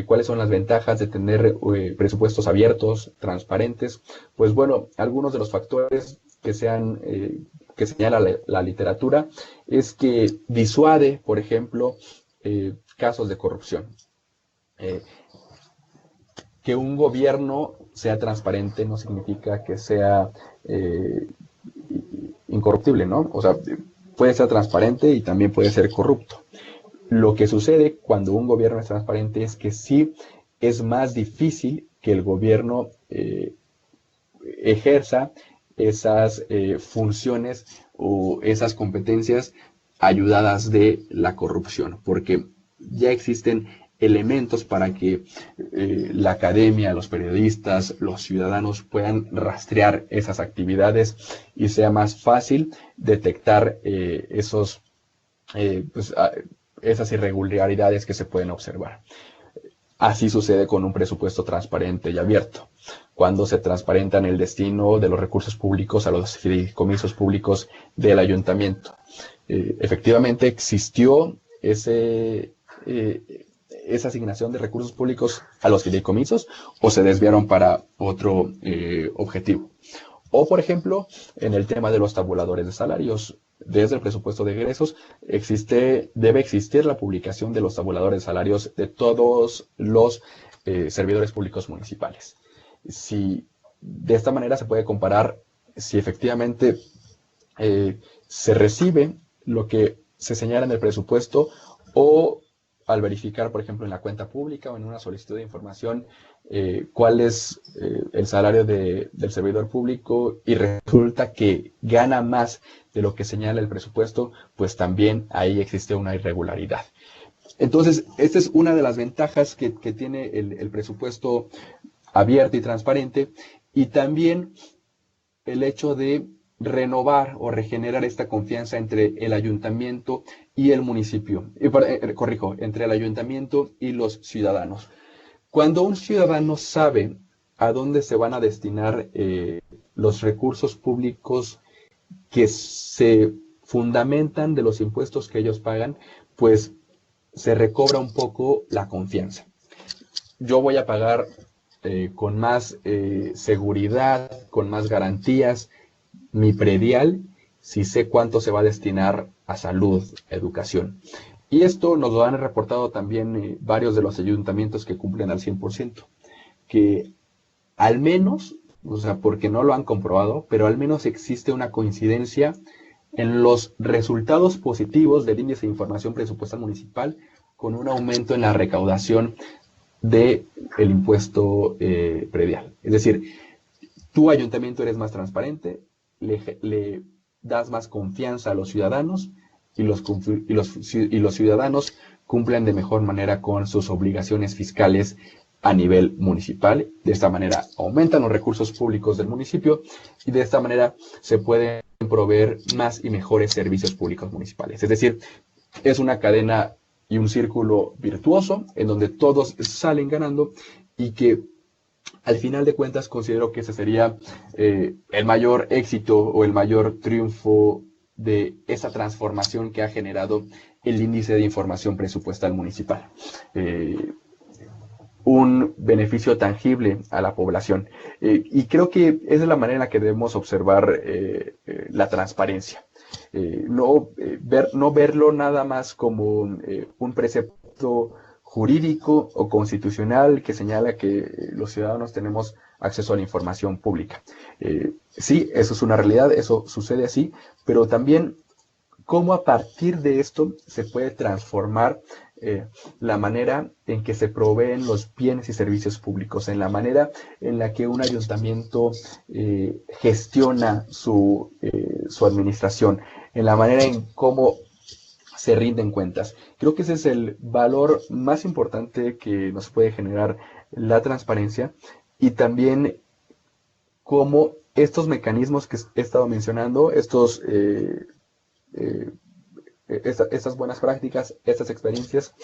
Speaker 2: ¿Cuáles son las ventajas de tener presupuestos abiertos, transparentes? Pues bueno, algunos de los factores que señala la literatura es que disuade, por ejemplo, casos de corrupción. Que un gobierno sea transparente no significa que sea incorruptible, ¿no? O sea, puede ser transparente y también puede ser corrupto. Lo que sucede cuando un gobierno es transparente es que sí es más difícil que el gobierno ejerza esas funciones o esas competencias ayudadas de la corrupción, porque ya existen elementos para que la academia, los periodistas, los ciudadanos puedan rastrear esas actividades y sea más fácil detectar esas irregularidades que se pueden observar. Así sucede con un presupuesto transparente y abierto. Cuando se transparentan el destino de los recursos públicos a los fideicomisos públicos del ayuntamiento. Efectivamente existió esa asignación de recursos públicos a los fideicomisos o se desviaron para otro objetivo. O, por ejemplo, en el tema de los tabuladores de salarios, desde el presupuesto de egresos debe existir la publicación de los tabuladores de salarios de todos los servidores públicos municipales. De esta manera se puede comparar si efectivamente se recibe lo que se señala en el presupuesto o al verificar, por ejemplo, en la cuenta pública o en una solicitud de información cuál es el salario del servidor público y resulta que gana más de lo que señala el presupuesto, pues también ahí existe una irregularidad. Entonces, esta es una de las ventajas que tiene el presupuesto abierto y transparente, y también el hecho de renovar o regenerar esta confianza entre el ayuntamiento y el municipio, entre el ayuntamiento y los ciudadanos. Cuando un ciudadano sabe a dónde se van a destinar los recursos públicos que se fundamentan de los impuestos que ellos pagan, pues se recobra un poco la confianza. Yo voy a pagar con más seguridad, con más garantías, mi predial, si sé cuánto se va a destinar a salud, educación. Y esto nos lo han reportado también varios de los ayuntamientos que cumplen al 100%, que al menos, o sea, porque no lo han comprobado, pero al menos existe una coincidencia en los resultados positivos del índice de información presupuestal municipal con un aumento en la recaudación del impuesto predial. Es decir, tu ayuntamiento eres más transparente, le das más confianza a los ciudadanos y los ciudadanos cumplen de mejor manera con sus obligaciones fiscales a nivel municipal. De esta manera aumentan los recursos públicos del municipio y de esta manera se pueden proveer más y mejores servicios públicos municipales. Es decir, es una cadena y un círculo virtuoso en donde todos salen ganando y que al final de cuentas considero que ese sería el mayor éxito o el mayor triunfo de esa transformación que ha generado el índice de información presupuestal municipal. Un beneficio tangible a la población. Y creo que esa es la manera en la que debemos observar la transparencia. No verlo nada más como un precepto jurídico o constitucional que señala que los ciudadanos tenemos acceso a la información pública. Sí, eso es una realidad, eso sucede así, pero también cómo a partir de esto se puede transformar la manera en que se proveen los bienes y servicios públicos, en la manera en la que un ayuntamiento gestiona su administración, en la manera en cómo se rinden cuentas. Creo que ese es el valor más importante que nos puede generar la transparencia y también cómo estos mecanismos que he estado mencionando, estas buenas prácticas, estas experiencias,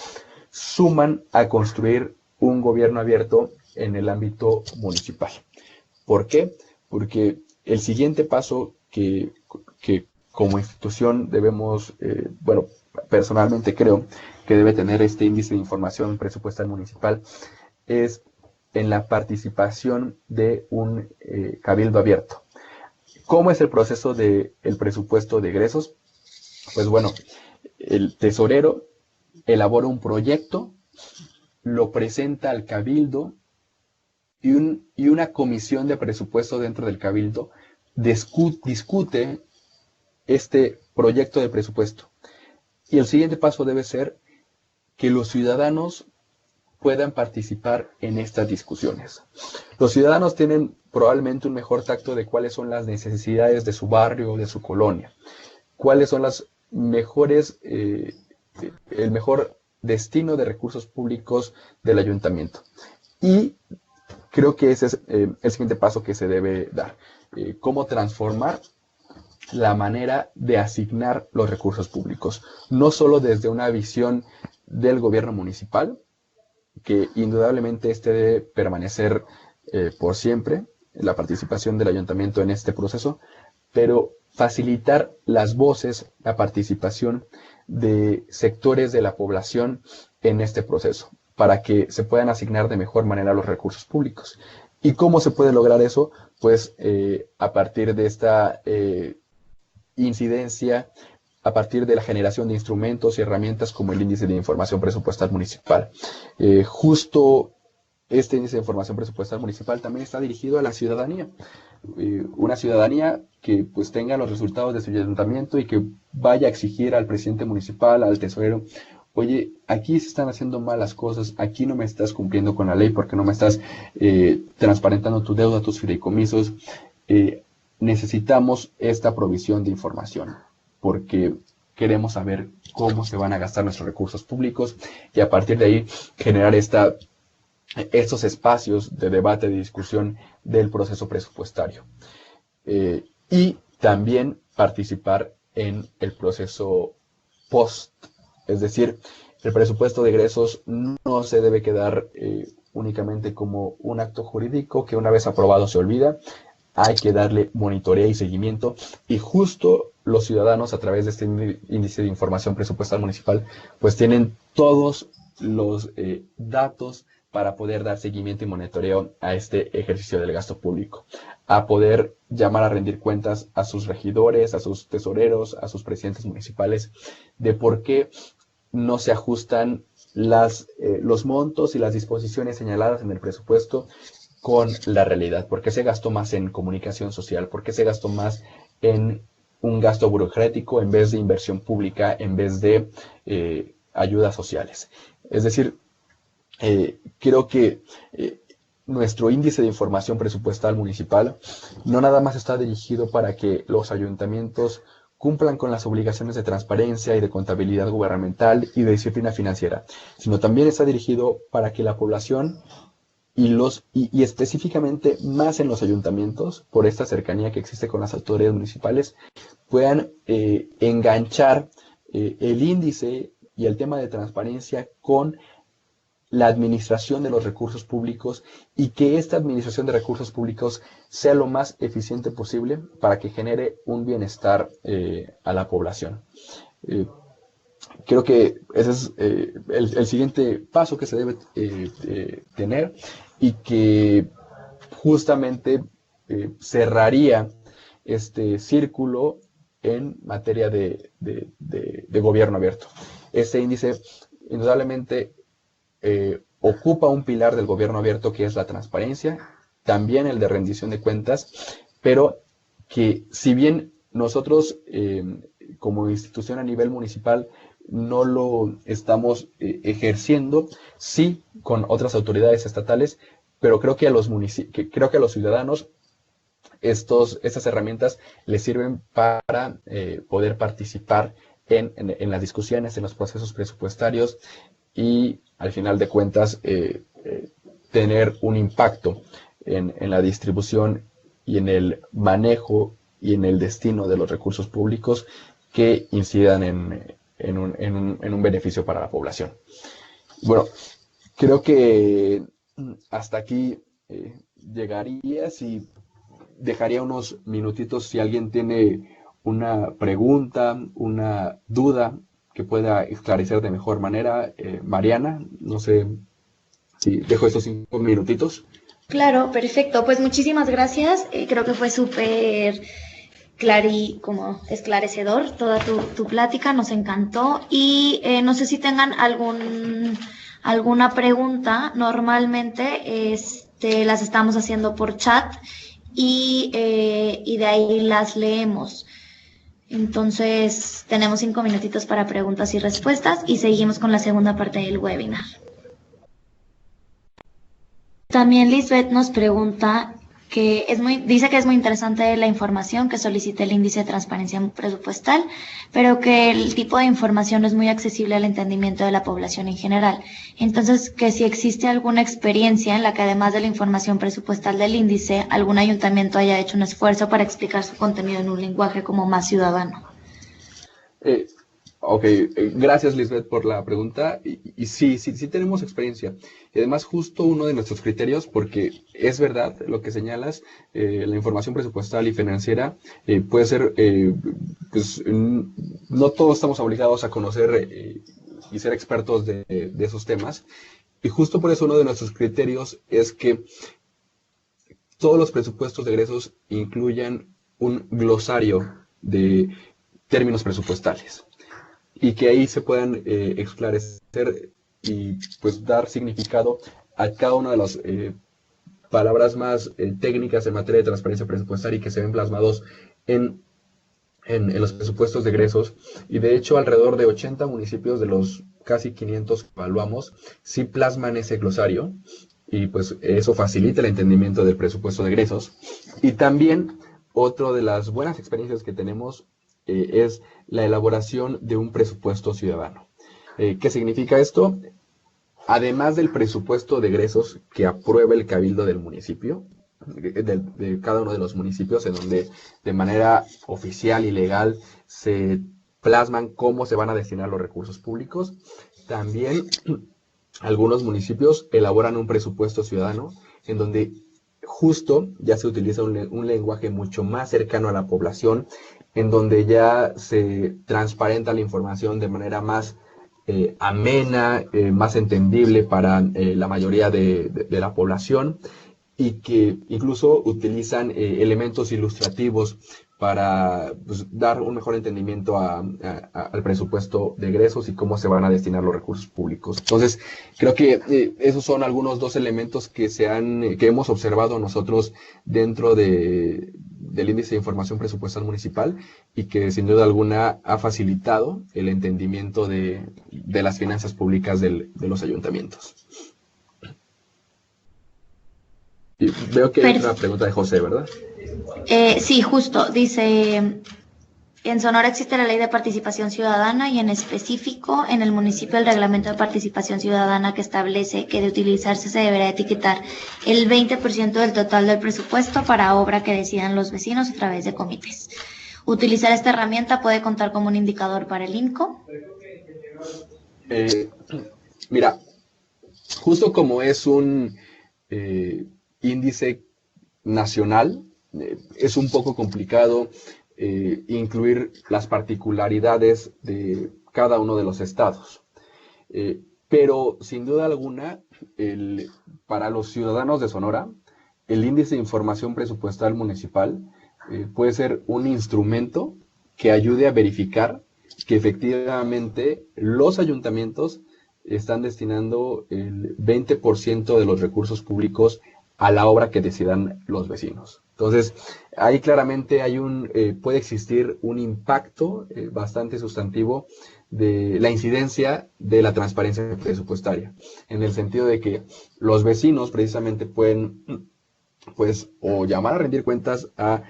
Speaker 2: suman a construir un gobierno abierto en el ámbito municipal. ¿Por qué? Porque el siguiente paso que como institución debemos, personalmente creo que debe tener este índice de información presupuestal municipal, es en la participación de un cabildo abierto. ¿Cómo es el proceso del presupuesto de egresos? Pues bueno, el tesorero elabora un proyecto, lo presenta al cabildo y una comisión de presupuesto dentro del cabildo discute este proyecto de presupuesto. Y el siguiente paso debe ser que los ciudadanos puedan participar en estas discusiones. Los ciudadanos tienen probablemente un mejor tacto de cuáles son las necesidades de su barrio, de su colonia, cuáles son las mejores, el mejor destino de recursos públicos del ayuntamiento. Y creo que ese es el siguiente paso que se debe dar. Cómo transformar la manera de asignar los recursos públicos, no solo desde una visión del gobierno municipal, que indudablemente este debe permanecer por siempre, la participación del ayuntamiento en este proceso, pero facilitar las voces, la participación de sectores de la población en este proceso, para que se puedan asignar de mejor manera los recursos públicos. ¿Y cómo se puede lograr eso? Pues a partir de esta incidencia, a partir de la generación de instrumentos y herramientas como el índice de información presupuestal municipal. Justo este índice de información presupuestal municipal también está dirigido a la ciudadanía. Una ciudadanía que pues tenga los resultados de su ayuntamiento y que vaya a exigir al presidente municipal, al tesorero: oye, aquí se están haciendo mal las cosas, aquí no me estás cumpliendo con la ley porque no me estás transparentando tu deuda, tus fideicomisos. Necesitamos esta provisión de información porque queremos saber cómo se van a gastar nuestros recursos públicos y a partir de ahí generar estos espacios de debate, de discusión del proceso presupuestario. Y también participar en el proceso post, es decir, el presupuesto de egresos no se debe quedar únicamente como un acto jurídico que una vez aprobado se olvida. Hay que darle monitoreo y seguimiento, y justo los ciudadanos a través de este índice de información presupuestal municipal pues tienen todos los datos para poder dar seguimiento y monitoreo a este ejercicio del gasto público, a poder llamar a rendir cuentas a sus regidores, a sus tesoreros, a sus presidentes municipales, de por qué no se ajustan los montos y las disposiciones señaladas en el presupuesto con la realidad, por qué se gastó más en comunicación social, por qué se gastó más en un gasto burocrático en vez de inversión pública, en vez de ayudas sociales. Es decir, creo que nuestro índice de información presupuestal municipal no nada más está dirigido para que los ayuntamientos cumplan con las obligaciones de transparencia y de contabilidad gubernamental y de disciplina financiera, sino también está dirigido para que la población y específicamente más en los ayuntamientos, por esta cercanía que existe con las autoridades municipales, puedan enganchar el índice y el tema de transparencia con la administración de los recursos públicos y que esta administración de recursos públicos sea lo más eficiente posible para que genere un bienestar a la población. Creo que ese es el siguiente paso que se debe tener y que justamente cerraría este círculo en materia de gobierno abierto. Este índice indudablemente ocupa un pilar del gobierno abierto que es la transparencia, también el de rendición de cuentas, pero que si bien nosotros como institución a nivel municipal no lo estamos ejerciendo, sí con otras autoridades estatales, pero creo que a los ciudadanos estas herramientas les sirven para poder participar en las discusiones, en los procesos presupuestarios y al final de cuentas tener un impacto en la distribución y en el manejo y en el destino de los recursos públicos que incidan en un beneficio para la población. Bueno, creo que hasta aquí llegaría, si dejaría unos minutitos si alguien tiene una pregunta, una duda que pueda esclarecer de mejor manera. Mariana, no sé si dejo estos 5 minutitos.
Speaker 1: Claro, perfecto. Pues muchísimas gracias. Creo que fue súper como esclarecedor toda tu plática, nos encantó. Y no sé si tengan alguna pregunta. Normalmente las estamos haciendo por chat y de ahí las leemos. Entonces, tenemos 5 minutitos para preguntas y respuestas y seguimos con la segunda parte del webinar. también Lisbeth nos pregunta que dice que es muy interesante la información que solicita el índice de transparencia presupuestal, pero que el tipo de información no es muy accesible al entendimiento de la población en general. Entonces, que si existe alguna experiencia en la que además de la información presupuestal del índice, algún ayuntamiento haya hecho un esfuerzo para explicar su contenido en un lenguaje como más ciudadano.
Speaker 2: Ok, gracias Lisbeth por la pregunta. Y sí tenemos experiencia. Y además justo uno de nuestros criterios, porque es verdad lo que señalas, la información presupuestal y financiera puede ser, pues no todos estamos obligados a conocer y ser expertos de esos temas. Y justo por eso uno de nuestros criterios es que todos los presupuestos de egresos incluyan un glosario de términos presupuestales, y que ahí se puedan esclarecer y pues dar significado a cada una de las palabras más técnicas en materia de transparencia presupuestaria y que se ven plasmados en los presupuestos de egresos. Y de hecho alrededor de 80 municipios de los casi 500 que evaluamos sí plasman ese glosario, y pues eso facilita el entendimiento del presupuesto de egresos. Y también otra de las buenas experiencias que tenemos es la elaboración de un presupuesto ciudadano. ¿Qué significa esto? Además del presupuesto de egresos que aprueba el cabildo del municipio, de cada uno de los municipios, en donde de manera oficial y legal se plasman cómo se van a destinar los recursos públicos, también algunos municipios elaboran un presupuesto ciudadano en donde justo ya se utiliza un lenguaje mucho más cercano a la población, en donde ya se transparenta la información de manera más amena, más entendible para la mayoría de la población, y que incluso utilizan elementos ilustrativos para pues, dar un mejor entendimiento al presupuesto de egresos y cómo se van a destinar los recursos públicos. Entonces, creo que esos son algunos dos elementos que que hemos observado nosotros dentro del índice de información presupuestal municipal, y que sin duda alguna ha facilitado el entendimiento de las finanzas públicas de los ayuntamientos. Y veo que hay una pregunta de José, ¿verdad?
Speaker 1: Sí, justo. Dice, en Sonora existe la Ley de Participación Ciudadana y en específico en el municipio el Reglamento de Participación Ciudadana que establece que de utilizarse se deberá etiquetar el 20% del total del presupuesto para obra que decidan los vecinos a través de comités. ¿Utilizar esta herramienta puede contar como un indicador para el INCO?
Speaker 2: Mira, justo como es un índice nacional, es un poco complicado incluir las particularidades de cada uno de los estados. Pero sin duda alguna, para los ciudadanos de Sonora, el índice de información presupuestal municipal puede ser un instrumento que ayude a verificar que efectivamente los ayuntamientos están destinando el 20% de los recursos públicos a la obra que decidan los vecinos. Entonces, ahí claramente puede existir un impacto bastante sustantivo de la incidencia de la transparencia presupuestaria, en el sentido de que los vecinos precisamente pueden, pues, o llamar a rendir cuentas a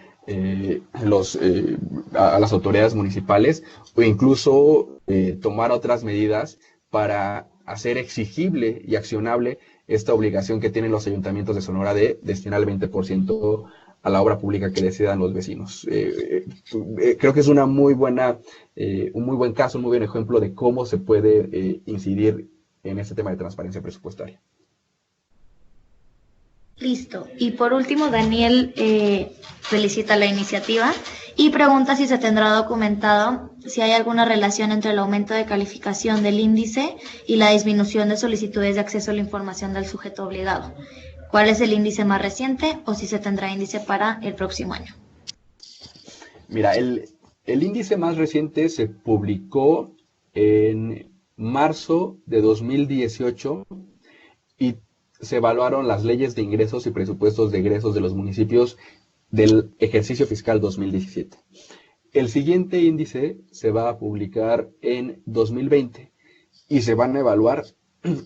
Speaker 2: las autoridades municipales, o incluso tomar otras medidas para hacer exigible y accionable esta obligación que tienen los ayuntamientos de Sonora de destinar el 20% a la obra pública que decidan los vecinos. Creo que es un muy buen caso, un muy buen ejemplo de cómo se puede incidir en este tema de transparencia presupuestaria.
Speaker 1: Listo. Y por último, Daniel felicita la iniciativa y pregunta si se tendrá documentado si hay alguna relación entre el aumento de calificación del índice y la disminución de solicitudes de acceso a la información del sujeto obligado. ¿Cuál es el índice más reciente o si se tendrá índice para el próximo año?
Speaker 2: Mira, el índice más reciente se publicó en marzo de 2018 y se evaluaron las leyes de ingresos y presupuestos de egresos de los municipios del ejercicio fiscal 2017. El siguiente índice se va a publicar en 2020 y se van a evaluar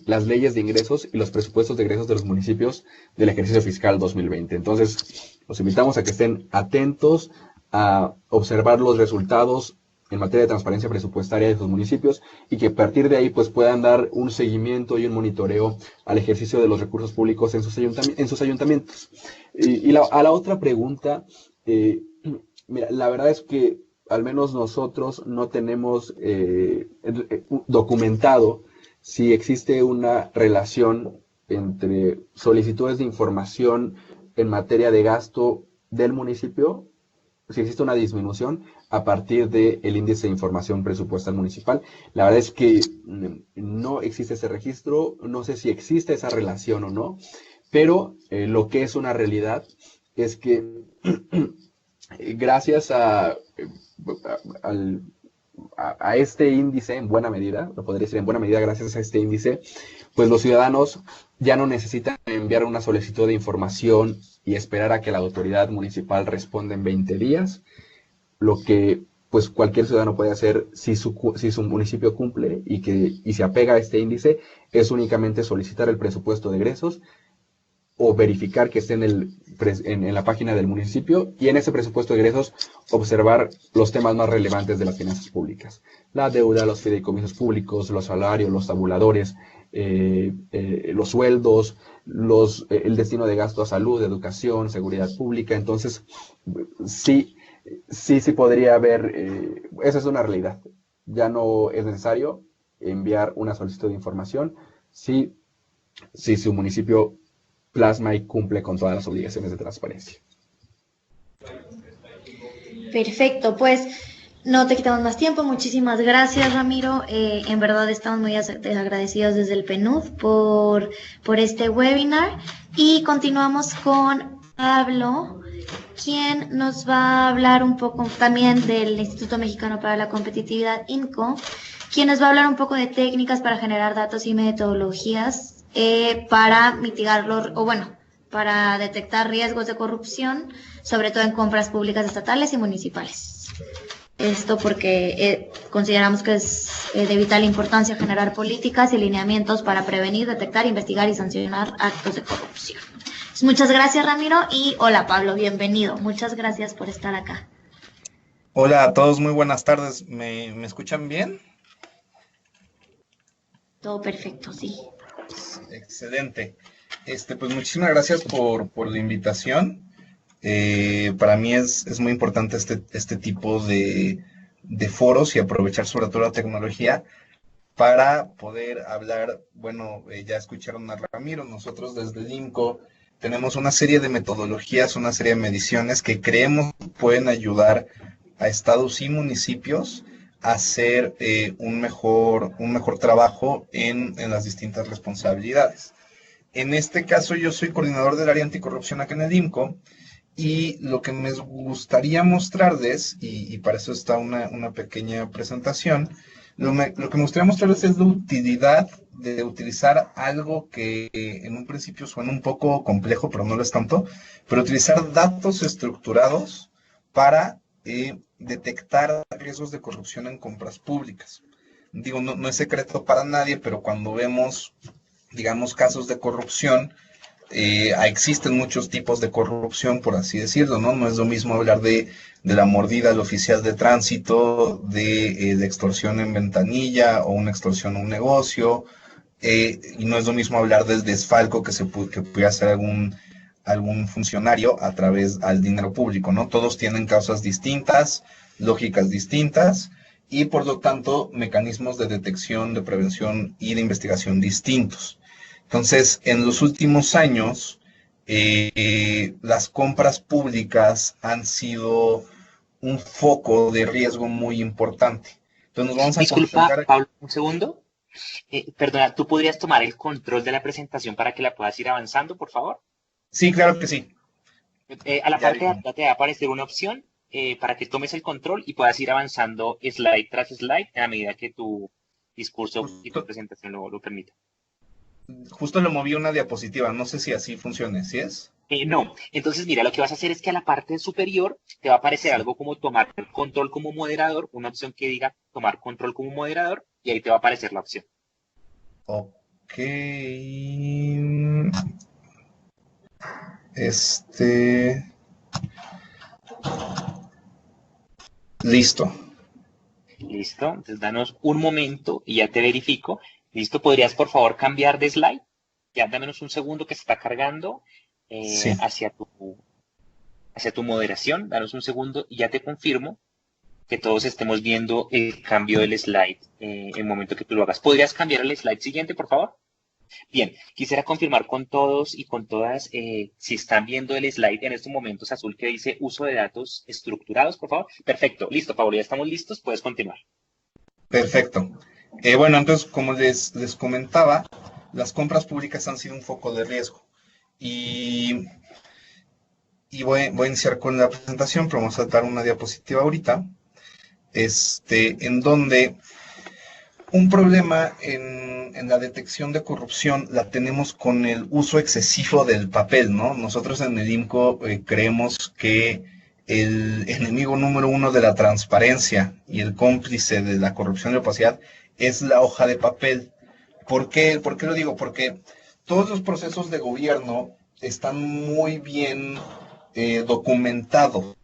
Speaker 2: las leyes de ingresos y los presupuestos de egresos de los municipios del ejercicio fiscal 2020. Entonces, los invitamos a que estén atentos a observar los resultados en materia de transparencia presupuestaria de sus municipios y que a partir de ahí pues puedan dar un seguimiento y un monitoreo al ejercicio de los recursos públicos en sus ayuntamientos. A la otra pregunta, mira, la verdad es que al menos nosotros no tenemos documentado si existe una relación entre solicitudes de información en materia de gasto del municipio, si existe una disminución a partir del índice de información presupuestal municipal. La verdad es que no existe ese registro, no sé si existe esa relación o no, pero lo que es una realidad es que gracias a este índice, en buena medida, lo podría decir en buena medida, gracias a este índice, pues los ciudadanos ya no necesitan enviar una solicitud de información y esperar a que la autoridad municipal responda en 20 días, lo que pues cualquier ciudadano puede hacer si su municipio cumple y se apega a este índice, es únicamente solicitar el presupuesto de egresos o verificar que esté en la página del municipio y en ese presupuesto de egresos observar los temas más relevantes de las finanzas públicas. La deuda, los fideicomisos públicos, los salarios, los tabuladores, los sueldos, el destino de gasto a salud, educación, seguridad pública. Entonces, sí podría haber, esa es una realidad. Ya no es necesario enviar una solicitud de información si su municipio plasma y cumple con todas las obligaciones de transparencia.
Speaker 1: Perfecto, pues no te quitamos más tiempo. Muchísimas gracias, Ramiro. En verdad estamos muy agradecidos desde el PNUD por este webinar. Y continuamos con Pablo, quien nos va a hablar un poco también del Instituto Mexicano para la Competitividad, INCO, quien nos va a hablar un poco de técnicas para generar datos y metodologías para mitigarlos, para detectar riesgos de corrupción, sobre todo en compras públicas estatales y municipales. Esto porque consideramos que es de vital importancia generar políticas y lineamientos para prevenir, detectar, investigar y sancionar actos de corrupción. Pues muchas gracias, Ramiro, y hola, Pablo, bienvenido. Muchas gracias por estar acá.
Speaker 3: Hola a todos, muy buenas tardes. ¿Me escuchan bien?
Speaker 1: Todo perfecto, sí.
Speaker 3: Excelente. Pues muchísimas gracias por la invitación. Para mí es muy importante este tipo de foros y aprovechar sobre todo la tecnología para poder hablar. Bueno, ya escucharon a Ramiro, nosotros desde el INCO tenemos una serie de metodologías, una serie de mediciones que creemos pueden ayudar a estados y municipios a hacer un mejor trabajo en las distintas responsabilidades. En este caso yo soy coordinador del área anticorrupción acá en el INCO y lo que me gustaría mostrarles, y para eso está una pequeña presentación, lo que me gustaría mostrarles es la utilidad de utilizar algo que en un principio suena un poco complejo, pero no lo es tanto, pero utilizar datos estructurados para detectar riesgos de corrupción en compras públicas. Digo, no es secreto para nadie, pero cuando vemos, digamos, casos de corrupción, existen muchos tipos de corrupción, por así decirlo, ¿no? No es lo mismo hablar de la mordida al oficial de tránsito, de extorsión en ventanilla o una extorsión a un negocio, y no es lo mismo hablar del desfalco que puede hacer algún funcionario a través al dinero público, ¿no? Todos tienen causas distintas, lógicas distintas y por lo tanto mecanismos de detección, de prevención y de investigación distintos. Entonces, en los últimos años, las compras públicas han sido un foco de riesgo muy importante. Entonces, nos vamos a
Speaker 4: concentrar... Pablo, un segundo. Perdona, ¿tú podrías tomar el control de la presentación para que la puedas ir avanzando, por favor?
Speaker 3: Sí, claro que sí.
Speaker 4: A la parte de atrás te va a aparecer una opción para que tomes el control y puedas ir avanzando slide tras slide a medida que tu discurso y tu presentación lo permita.
Speaker 3: Justo lo moví una diapositiva, no sé si así funcione, ¿sí es?
Speaker 4: No, entonces mira, lo que vas a hacer es que a la parte superior te va a aparecer algo como tomar control como moderador, una opción que diga tomar control como moderador y ahí te va a aparecer la opción.
Speaker 3: Ok, Listo.
Speaker 4: Listo, entonces danos un momento y ya te verifico. Listo, ¿podrías por favor cambiar de slide? Ya dámenos un segundo que se está cargando
Speaker 3: Sí.
Speaker 4: hacia tu moderación. Danos un segundo y ya te confirmo que todos estemos viendo el cambio del slide en el momento que tú lo hagas. ¿Podrías cambiar el slide siguiente, por favor? Bien, quisiera confirmar con todos y con todas si están viendo el slide en estos momentos azul que dice uso de datos estructurados, por favor. Perfecto, listo, Pablo, ya estamos listos, puedes continuar.
Speaker 3: Perfecto. Bueno, entonces, como les comentaba, las compras públicas han sido un foco de riesgo. Y voy a iniciar con la presentación, pero vamos a dar una diapositiva ahorita, en donde un problema en la detección de corrupción la tenemos con el uso excesivo del papel, ¿no? Nosotros en el IMCO creemos que el enemigo número uno de la transparencia y el cómplice de la corrupción y la opacidad es la hoja de papel. ¿Por qué lo digo? Porque todos los procesos de gobierno están muy bien documentados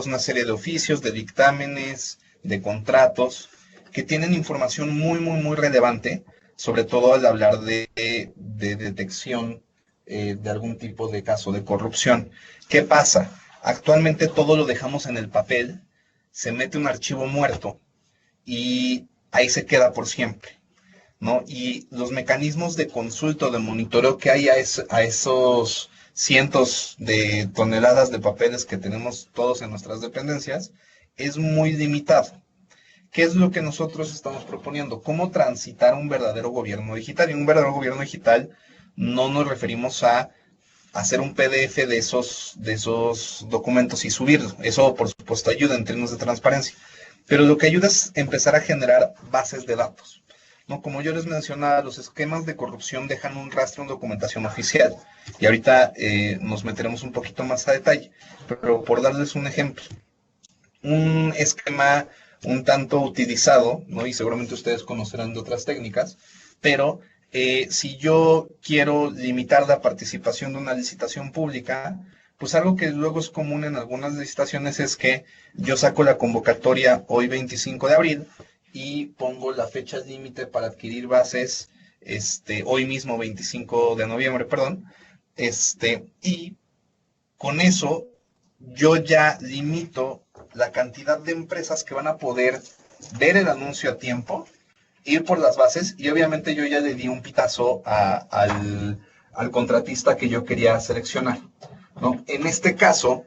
Speaker 3: una serie de oficios, de dictámenes, de contratos, que tienen información muy, muy, muy relevante, sobre todo al hablar de detección de algún tipo de caso de corrupción. ¿Qué pasa? Actualmente todo lo dejamos en el papel, se mete un archivo muerto y ahí se queda por siempre, ¿no? Y los mecanismos de consulta o de monitoreo que hay a esos cientos de toneladas de papeles que tenemos todos en nuestras dependencias es muy limitado. ¿Qué es lo que nosotros estamos proponiendo? ¿Cómo transitar un verdadero gobierno digital? Y un verdadero gobierno digital no nos referimos a hacer un PDF de esos documentos y subirlo. Eso, por supuesto, ayuda en términos de transparencia. Pero lo que ayuda es empezar a generar bases de datos, ¿no? Como yo les mencionaba, los esquemas de corrupción dejan un rastro en documentación oficial. Y ahorita nos meteremos un poquito más a detalle. Pero por darles un ejemplo, un esquema un tanto utilizado, ¿no? Y seguramente ustedes conocerán de otras técnicas, pero si yo quiero limitar la participación de una licitación pública, pues algo que luego es común en algunas licitaciones es que yo saco la convocatoria hoy 25 de abril y pongo la fecha límite para adquirir bases hoy mismo 25 de noviembre, perdón, y con eso yo ya limito la cantidad de empresas que van a poder ver el anuncio a tiempo, ir por las bases y obviamente yo ya le di un pitazo al contratista que yo quería seleccionar, ¿no? En este caso,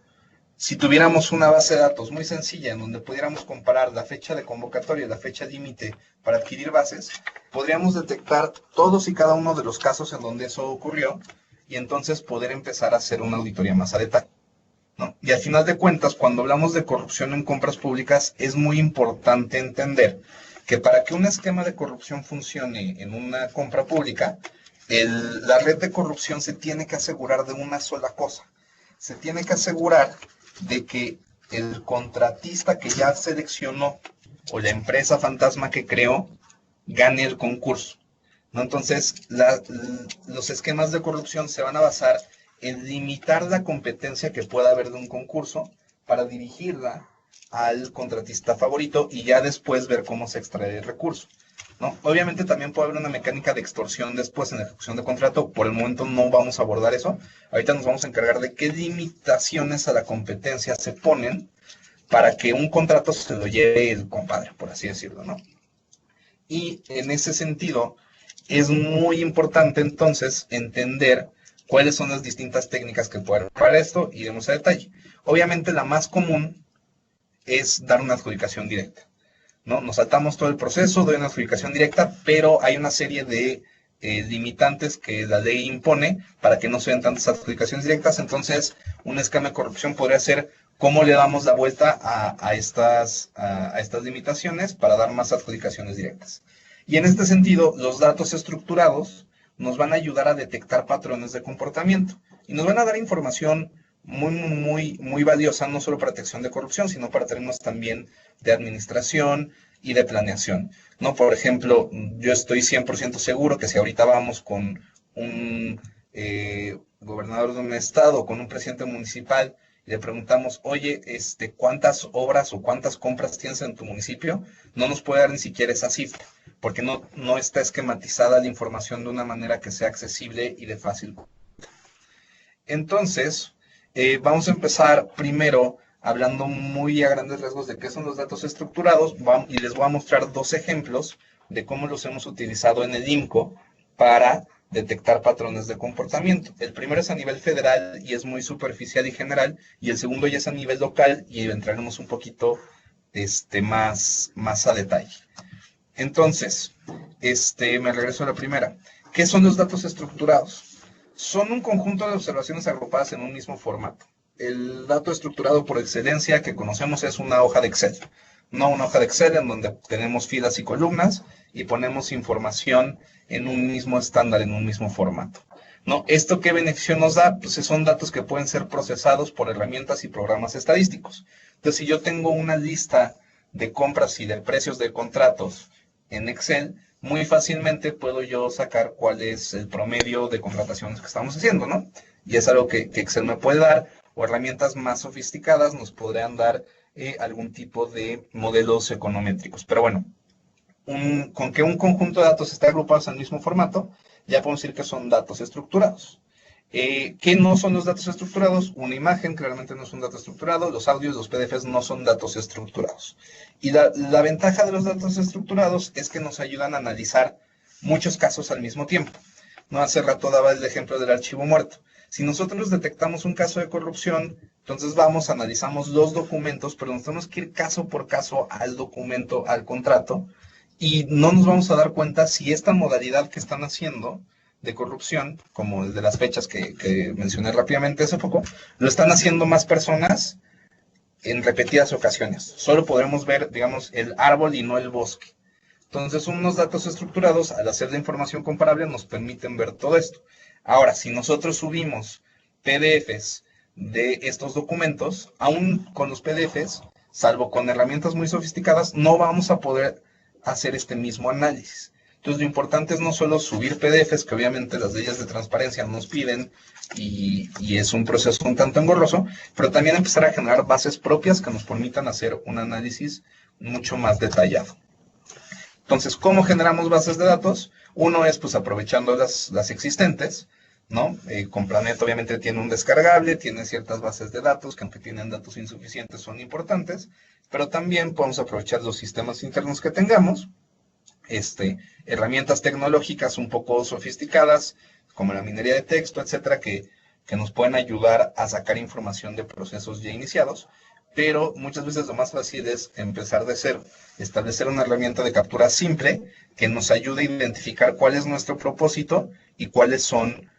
Speaker 3: si tuviéramos una base de datos muy sencilla en donde pudiéramos comparar la fecha de convocatoria y la fecha límite para adquirir bases, podríamos detectar todos y cada uno de los casos en donde eso ocurrió y entonces poder empezar a hacer una auditoría más a detalle, ¿no? Y al final de cuentas, cuando hablamos de corrupción en compras públicas, es muy importante entender que para que un esquema de corrupción funcione en una compra pública, la red de corrupción se tiene que asegurar de una sola cosa. Se tiene que asegurar de que el contratista que ya seleccionó o la empresa fantasma que creó gane el concurso, ¿no? Entonces, los esquemas de corrupción se van a basar en limitar la competencia que pueda haber de un concurso para dirigirla al contratista favorito y ya después ver cómo se extrae el recurso, ¿no? Obviamente también puede haber una mecánica de extorsión después en la ejecución de contrato. Por el momento no vamos a abordar eso. Ahorita nos vamos a encargar de qué limitaciones a la competencia se ponen para que un contrato se lo lleve el compadre, por así decirlo, ¿no? Y en ese sentido es muy importante entonces entender cuáles son las distintas técnicas que pueden para esto, iremos a detalle. Obviamente la más común es dar una adjudicación directa, ¿no? Nos saltamos todo el proceso, doy una adjudicación directa, pero hay una serie de limitantes que la ley impone para que no se den tantas adjudicaciones directas. Entonces, un esquema de corrupción podría ser cómo le damos la vuelta a estas limitaciones para dar más adjudicaciones directas. Y en este sentido, los datos estructurados nos van a ayudar a detectar patrones de comportamiento y nos van a dar información muy, muy, muy valiosa, no solo para detección de corrupción, sino para términos también de administración y de planeación, ¿no? Por ejemplo, yo estoy 100% seguro que si ahorita vamos con un gobernador de un estado, con un presidente municipal, y le preguntamos, oye, ¿cuántas obras o cuántas compras tienes en tu municipio? No nos puede dar ni siquiera esa cifra, porque no está esquematizada la información de una manera que sea accesible y de fácil. Entonces, vamos a empezar primero hablando muy a grandes rasgos de qué son los datos estructurados, y les voy a mostrar dos ejemplos de cómo los hemos utilizado en el INCO para detectar patrones de comportamiento. El primero es a nivel federal y es muy superficial y general, y el segundo ya es a nivel local y entraremos un poquito más a detalle. Entonces, me regreso a la primera. ¿Qué son los datos estructurados? Son un conjunto de observaciones agrupadas en un mismo formato. El dato estructurado por excelencia que conocemos es una hoja de Excel. No una hoja de Excel en donde tenemos filas y columnas y ponemos información en un mismo estándar, en un mismo formato. ¿No? ¿Esto qué beneficio nos da? Pues son datos que pueden ser procesados por herramientas y programas estadísticos. Entonces, si yo tengo una lista de compras y de precios de contratos en Excel, muy fácilmente puedo yo sacar cuál es el promedio de contrataciones que estamos haciendo, ¿no? Y es algo que Excel me puede dar, o herramientas más sofisticadas nos podrían dar algún tipo de modelos econométricos. Pero bueno, con que un conjunto de datos esté agrupados en el mismo formato, ya podemos decir que son datos estructurados. ¿Qué no son los datos estructurados? Una imagen claramente no es un dato estructurado, los audios, los PDFs no son datos estructurados. Y la ventaja de los datos estructurados es que nos ayudan a analizar muchos casos al mismo tiempo. No, hace rato daba el ejemplo del archivo muerto. Si nosotros detectamos un caso de corrupción, entonces analizamos los documentos, pero nos tenemos que ir caso por caso al documento, al contrato, y no nos vamos a dar cuenta si esta modalidad que están haciendo de corrupción, como el de las fechas que mencioné rápidamente hace poco, lo están haciendo más personas en repetidas ocasiones. Solo podremos ver, digamos, el árbol y no el bosque. Entonces, unos datos estructurados, al hacer la información comparable, nos permiten ver todo esto. Ahora, si nosotros subimos PDFs de estos documentos, aún con los PDFs, salvo con herramientas muy sofisticadas, no vamos a poder hacer este mismo análisis. Entonces, lo importante es no solo subir PDFs, que obviamente las leyes de transparencia nos piden, y es un proceso un tanto engorroso, pero también empezar a generar bases propias que nos permitan hacer un análisis mucho más detallado. Entonces, ¿cómo generamos bases de datos? Uno es, pues, aprovechando las existentes, ¿no? Complanet obviamente tiene un descargable, tiene ciertas bases de datos que aunque tienen datos insuficientes son importantes, pero también podemos aprovechar los sistemas internos que tengamos, herramientas tecnológicas un poco sofisticadas, como la minería de texto, etcétera, que nos pueden ayudar a sacar información de procesos ya iniciados, pero muchas veces lo más fácil es empezar de cero, establecer una herramienta de captura simple que nos ayude a identificar cuál es nuestro propósito y cuáles son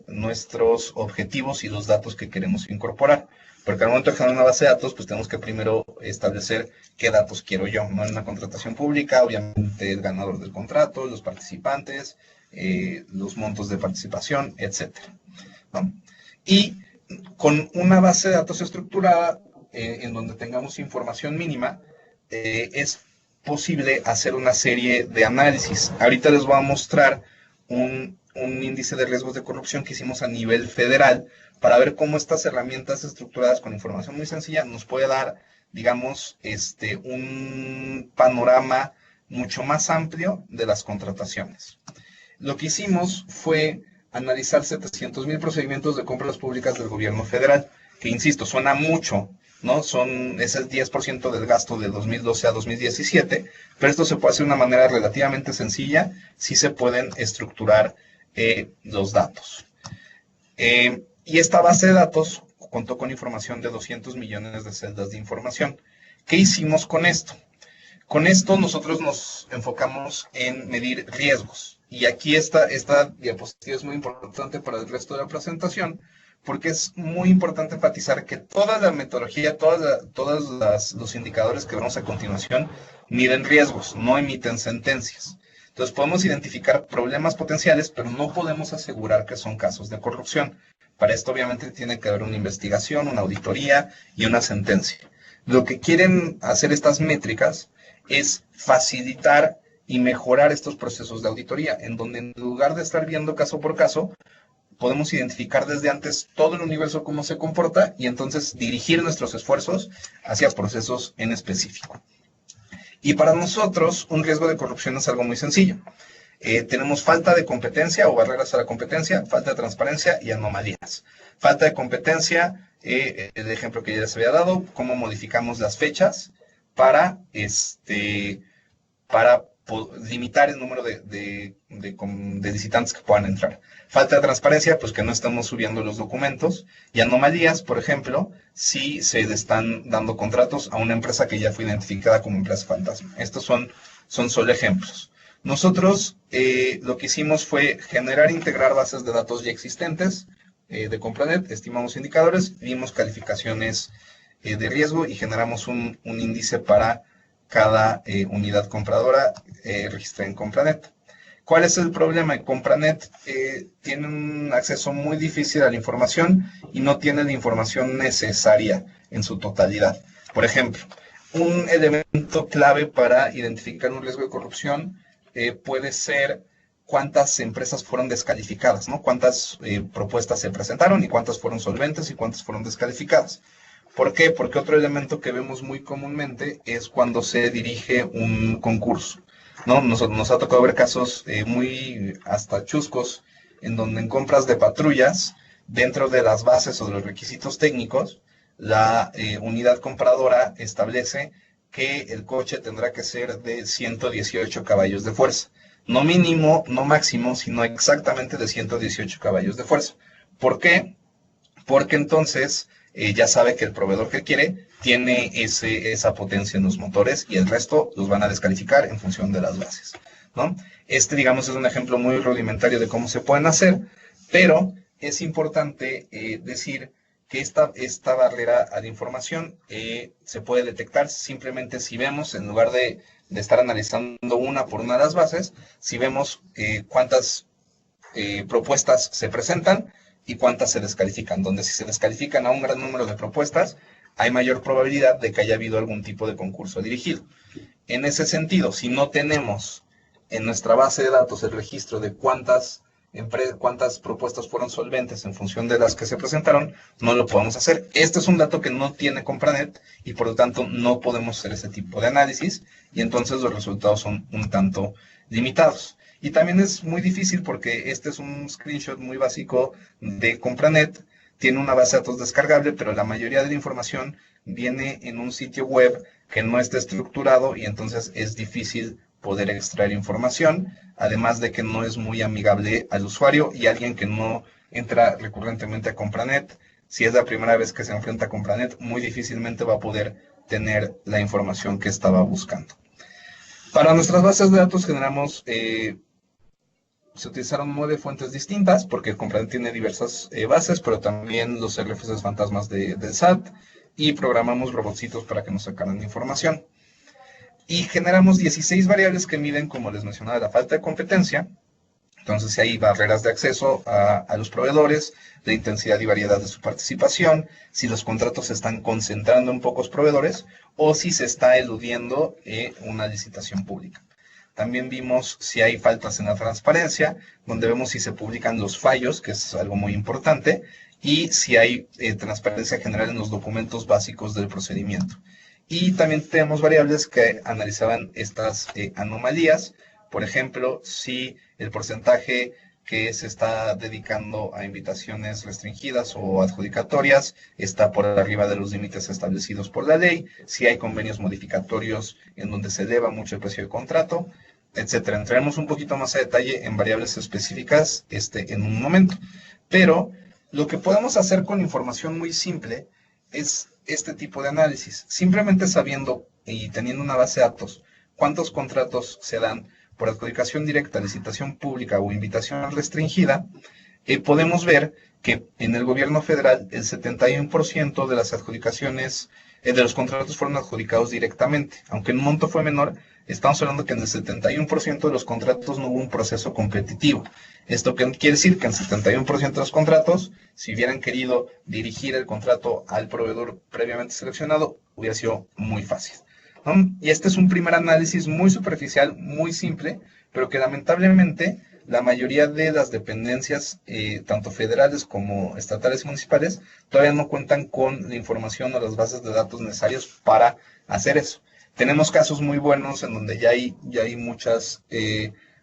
Speaker 3: nuestros objetivos y los datos que queremos incorporar. Porque al momento de generar una base de datos, pues tenemos que primero establecer qué datos quiero yo, ¿no? En una contratación pública, obviamente el ganador del contrato, los participantes, los montos de participación, etcétera, ¿no? Y con una base de datos estructurada, en donde tengamos información mínima, es posible hacer una serie de análisis. Ahorita les voy a mostrar un índice de riesgos de corrupción que hicimos a nivel federal para ver cómo estas herramientas estructuradas con información muy sencilla nos puede dar, digamos, un panorama mucho más amplio de las contrataciones. Lo que hicimos fue analizar 700,000 procedimientos de compras públicas del gobierno federal, que insisto, suena mucho, ¿no? Es el 10% del gasto de 2012 a 2017, pero esto se puede hacer de una manera relativamente sencilla, si se pueden estructurar los datos. Y esta base de datos contó con información de 200 millones de celdas de información. ¿Qué hicimos con esto? Con esto nosotros nos enfocamos en medir riesgos. Y aquí esta diapositiva es muy importante para el resto de la presentación, porque es muy importante enfatizar que toda la metodología, todos los indicadores que vemos a continuación miden riesgos, no emiten sentencias. Entonces podemos identificar problemas potenciales, pero no podemos asegurar que son casos de corrupción. Para esto obviamente tiene que haber una investigación, una auditoría y una sentencia. Lo que quieren hacer estas métricas es facilitar y mejorar estos procesos de auditoría, en donde en lugar de estar viendo caso por caso, podemos identificar desde antes todo el universo cómo se comporta y entonces dirigir nuestros esfuerzos hacia procesos en específico. Y para nosotros, un riesgo de corrupción es algo muy sencillo. Tenemos falta de competencia o barreras a la competencia, falta de transparencia y anomalías. Falta de competencia, el ejemplo que ya les había dado, cómo modificamos las fechas para limitar el número de visitantes que puedan entrar. Falta de transparencia, pues que no estamos subiendo los documentos. Y anomalías, por ejemplo, si se le están dando contratos a una empresa que ya fue identificada como empresa fantasma. Estos son solo ejemplos. Nosotros lo que hicimos fue generar e integrar bases de datos ya existentes de Compranet, estimamos indicadores, vimos calificaciones de riesgo y generamos un índice para cada unidad compradora registrada en Compranet. ¿Cuál es el problema? Compranet tiene un acceso muy difícil a la información y no tiene la información necesaria en su totalidad. Por ejemplo, un elemento clave para identificar un riesgo de corrupción puede ser cuántas empresas fueron descalificadas, ¿no? Cuántas propuestas se presentaron y cuántas fueron solventes y cuántas fueron descalificadas. ¿Por qué? Porque otro elemento que vemos muy comúnmente es cuando se dirige un concurso, ¿no? Nos ha tocado ver casos muy hasta chuscos en donde en compras de patrullas, dentro de las bases o de los requisitos técnicos, la unidad compradora establece que el coche tendrá que ser de 118 caballos de fuerza. No mínimo, no máximo, sino exactamente de 118 caballos de fuerza. ¿Por qué? Porque entonces ya sabe que el proveedor que quiere tiene esa potencia en los motores y el resto los van a descalificar en función de las bases, ¿no? Digamos, es un ejemplo muy rudimentario de cómo se pueden hacer, pero es importante decir que esta barrera a la información se puede detectar simplemente si vemos, en lugar de estar analizando una por una de las bases, si vemos cuántas propuestas se presentan y cuántas se descalifican, donde si se descalifican a un gran número de propuestas, hay mayor probabilidad de que haya habido algún tipo de concurso dirigido. En ese sentido, si no tenemos en nuestra base de datos el registro de cuántas propuestas fueron solventes en función de las que se presentaron, no lo podemos hacer. Este es un dato que no tiene Compranet y por lo tanto no podemos hacer ese tipo de análisis y entonces los resultados son un tanto limitados. Y también es muy difícil porque este es un screenshot muy básico de Compranet, tiene una base de datos descargable, pero la mayoría de la información viene en un sitio web que no está estructurado y entonces es difícil poder extraer información, además de que no es muy amigable al usuario y alguien que no entra recurrentemente a Compranet, si es la primera vez que se enfrenta a Compranet, muy difícilmente va a poder tener la información que estaba buscando. Para nuestras bases de datos generamos, se utilizaron 9 fuentes distintas, porque Compranet tiene diversas bases, pero también los RFCs fantasmas del SAT, y programamos robotcitos para que nos sacaran información. Y generamos 16 variables que miden, como les mencionaba, la falta de competencia. Entonces, si hay barreras de acceso a los proveedores, la intensidad y variedad de su participación, si los contratos se están concentrando en pocos proveedores o si se está eludiendo una licitación pública. También vimos si hay faltas en la transparencia, donde vemos si se publican los fallos, que es algo muy importante, y si hay transparencia general en los documentos básicos del procedimiento. Y también tenemos variables que analizaban estas anomalías. Por ejemplo, si el porcentaje que se está dedicando a invitaciones restringidas o adjudicatorias está por arriba de los límites establecidos por la ley, si hay convenios modificatorios en donde se eleva mucho el precio del contrato, etcétera. Entraremos un poquito más a detalle en variables específicas en un momento. Pero lo que podemos hacer con información muy simple es este tipo de análisis. Simplemente sabiendo y teniendo una base de datos cuántos contratos se dan por adjudicación directa, licitación pública o invitación restringida, podemos ver que en el gobierno federal el 71% de las adjudicaciones, de los contratos fueron adjudicados directamente. Aunque el monto fue menor, estamos hablando que en el 71% de los contratos no hubo un proceso competitivo. Esto quiere decir que en el 71% de los contratos, si hubieran querido dirigir el contrato al proveedor previamente seleccionado, hubiera sido muy fácil. ¿no? Y este es un primer análisis muy superficial, muy simple, pero que lamentablemente la mayoría de las dependencias, tanto federales como estatales y municipales, todavía no cuentan con la información o las bases de datos necesarios para hacer eso. Tenemos casos muy buenos en donde ya hay muchos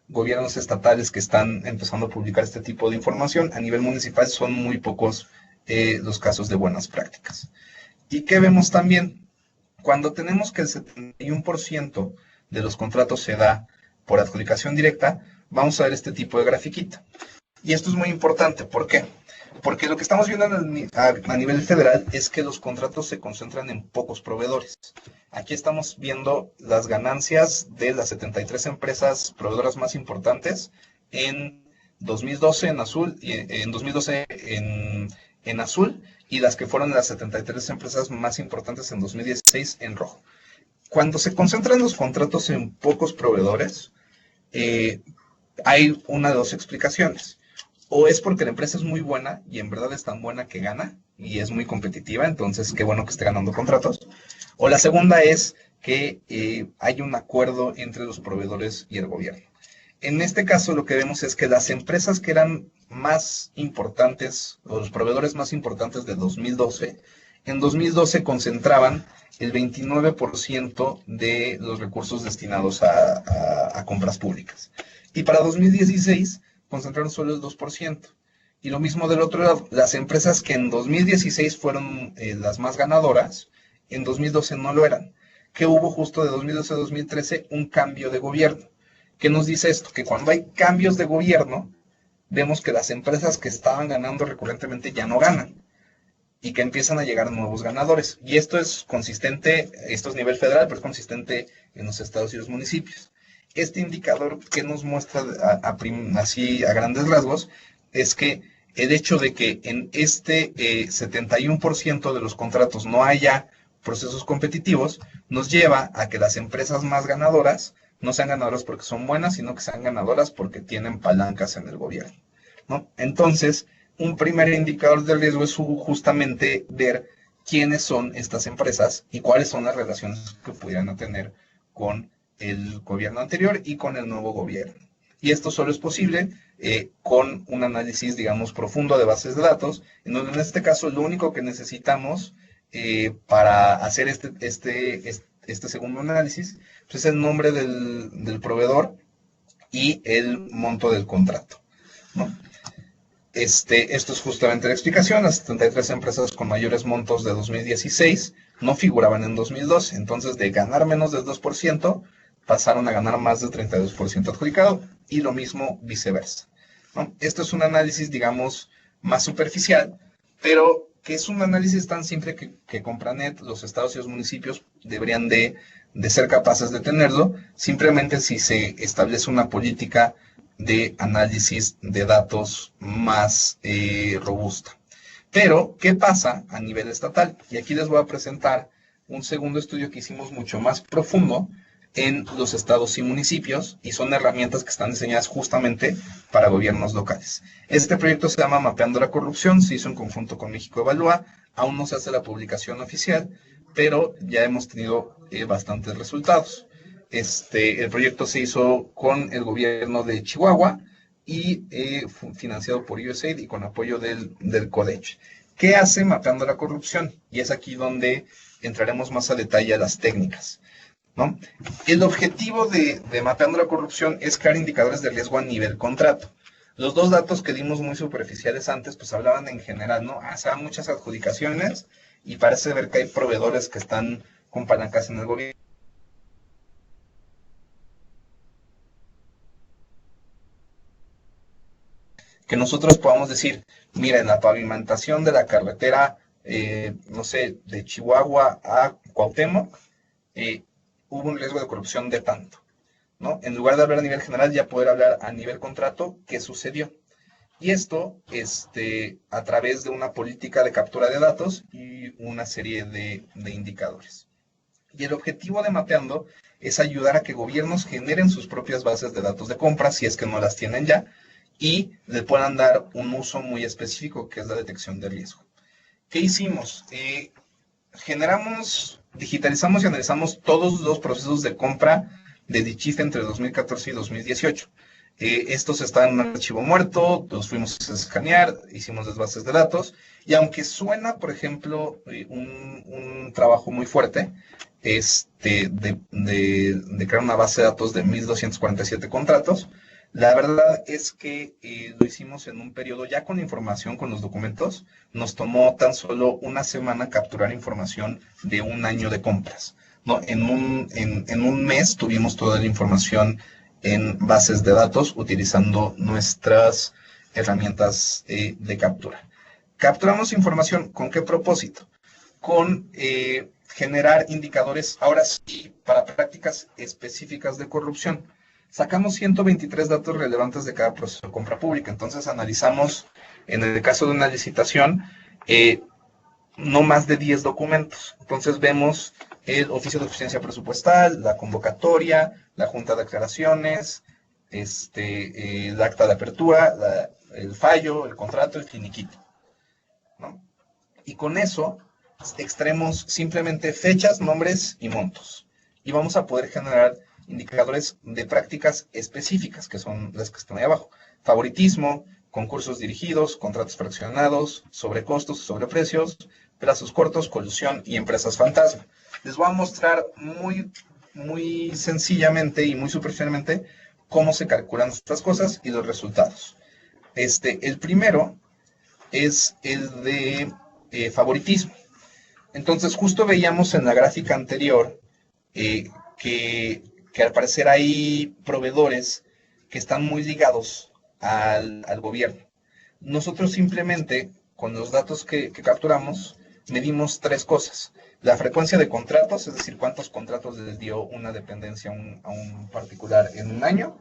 Speaker 3: gobiernos estatales que están empezando a publicar este tipo de información. A nivel municipal son muy pocos los casos de buenas prácticas. ¿Y qué vemos también? Cuando tenemos que el 71% de los contratos se da por adjudicación directa, vamos a ver este tipo de grafiquita. Y esto es muy importante, ¿por qué? Porque lo que estamos viendo a nivel federal es que los contratos se concentran en pocos proveedores. Aquí estamos viendo las ganancias de las 73 empresas proveedoras más importantes en 2012 en azul, y en 2012 en azul, y las que fueron las 73 empresas más importantes en 2016 en rojo. Cuando se concentran los contratos en pocos proveedores, hay una de dos explicaciones. O es porque la empresa es muy buena y en verdad es tan buena que gana y es muy competitiva, entonces qué bueno que esté ganando contratos. O la segunda es que hay un acuerdo entre los proveedores y el gobierno. En este caso lo que vemos es que las empresas que eran más importantes, o los proveedores más importantes de 2012, en 2012 concentraban el 29% de los recursos destinados a compras públicas. Y para 2016 concentraron solo el 2%. Y lo mismo del otro lado, las empresas que en 2016 fueron las más ganadoras, en 2012 no lo eran. Que hubo justo de 2012 a 2013 un cambio de gobierno. ¿Qué nos dice esto? Que cuando hay cambios de gobierno, vemos que las empresas que estaban ganando recurrentemente ya no ganan y que empiezan a llegar nuevos ganadores. Y esto es consistente, esto es nivel federal, pero es consistente en los estados y los municipios. Este indicador que nos muestra así a grandes rasgos es que el hecho de que en este 71% de los contratos no haya procesos competitivos nos lleva a que las empresas más ganadoras no sean ganadoras porque son buenas, sino que sean ganadoras porque tienen palancas en el gobierno, ¿no? Entonces, un primer indicador de riesgo es justamente ver quiénes son estas empresas y cuáles son las relaciones que pudieran tener con el gobierno anterior y con el nuevo gobierno. Y esto solo es posible con un análisis, digamos, profundo de bases de datos, en donde en este caso lo único que necesitamos para hacer este segundo análisis pues es el nombre del proveedor y el monto del contrato, ¿no? Esto es justamente la explicación. Las 73 empresas con mayores montos de 2016 no figuraban en 2012, entonces de ganar menos del 2%, pasaron a ganar más del 32% adjudicado, y lo mismo viceversa, ¿no? Esto es un análisis, digamos, más superficial, pero que es un análisis tan simple que Compranet, los estados y los municipios deberían de ser capaces de tenerlo, simplemente si se establece una política de análisis de datos más robusta. Pero, ¿qué pasa a nivel estatal? Y aquí les voy a presentar un segundo estudio que hicimos mucho más profundo en los estados y municipios, y son herramientas que están diseñadas justamente para gobiernos locales. Este proyecto se llama Mapeando la Corrupción, se hizo en conjunto con México Evalúa, aún no se hace la publicación oficial, pero ya hemos tenido bastantes resultados. El proyecto se hizo con el gobierno de Chihuahua y financiado por USAID y con apoyo del CODECH. ¿Qué hace Mapeando la Corrupción? Y es aquí donde entraremos más a detalle a las técnicas, ¿no? El objetivo de Mapeando la Corrupción es crear indicadores de riesgo a nivel contrato. Los dos datos que dimos muy superficiales antes, pues hablaban en general, ¿no? Se dan muchas adjudicaciones y parece ver que hay proveedores que están con palancas en el gobierno. Que nosotros podamos decir, mira, en la pavimentación de la carretera, no sé, de Chihuahua a Cuauhtémoc, hubo un riesgo de corrupción de tanto, ¿no? En lugar de hablar a nivel general, ya poder hablar a nivel contrato, ¿qué sucedió? Y esto a través de una política de captura de datos y una serie de indicadores. Y el objetivo de Mapeando es ayudar a que gobiernos generen sus propias bases de datos de compra, si es que no las tienen ya, y le puedan dar un uso muy específico, que es la detección de riesgo. ¿Qué hicimos? Generamos digitalizamos y analizamos todos los procesos de compra de Dichife entre 2014 y 2018. Estos están en un archivo muerto, los fuimos a escanear, hicimos las bases de datos, y aunque suena, por ejemplo, un trabajo muy fuerte, de crear una base de datos de 1.247 contratos, la verdad es que lo hicimos en un periodo ya con información, con los documentos. Nos tomó tan solo una semana capturar información de un año de compras, ¿no? En un mes tuvimos toda la información en bases de datos utilizando nuestras herramientas de captura. Capturamos información, ¿con qué propósito? Con generar indicadores, ahora sí, para prácticas específicas de corrupción. Sacamos 123 datos relevantes de cada proceso de compra pública. Entonces analizamos, en el caso de una licitación, no más de 10 documentos. Entonces vemos el oficio de eficiencia presupuestal, la convocatoria, la junta de aclaraciones, el acta de apertura, el fallo, el contrato, el finiquito, ¿no? Y con eso extraemos simplemente fechas, nombres y montos. Y vamos a poder generar indicadores de prácticas específicas, que son las que están ahí abajo. Favoritismo, concursos dirigidos, contratos fraccionados, sobrecostos, sobreprecios, plazos cortos, colusión y empresas fantasma. Les voy a mostrar muy sencillamente y muy superficialmente cómo se calculan estas cosas y los resultados. El primero es el de favoritismo. Entonces, justo veíamos en la gráfica anterior que al parecer hay proveedores que están muy ligados al gobierno. Nosotros simplemente, con los datos que capturamos, medimos tres cosas. La frecuencia de contratos, es decir, cuántos contratos les dio una dependencia a un particular en un año,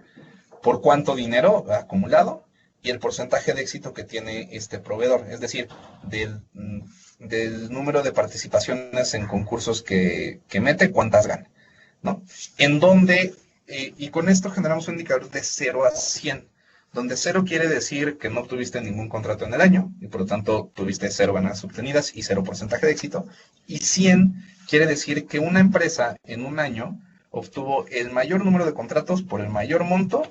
Speaker 3: por cuánto dinero acumulado, y el porcentaje de éxito que tiene este proveedor, es decir, del número de participaciones en concursos que mete, cuántas gana, ¿no? En donde, y con esto generamos un indicador de 0 a 100, donde 0 quiere decir que no obtuviste ningún contrato en el año, y por lo tanto tuviste 0 ganancias obtenidas y 0 porcentaje de éxito, y 100 quiere decir que una empresa en un año obtuvo el mayor número de contratos por el mayor monto,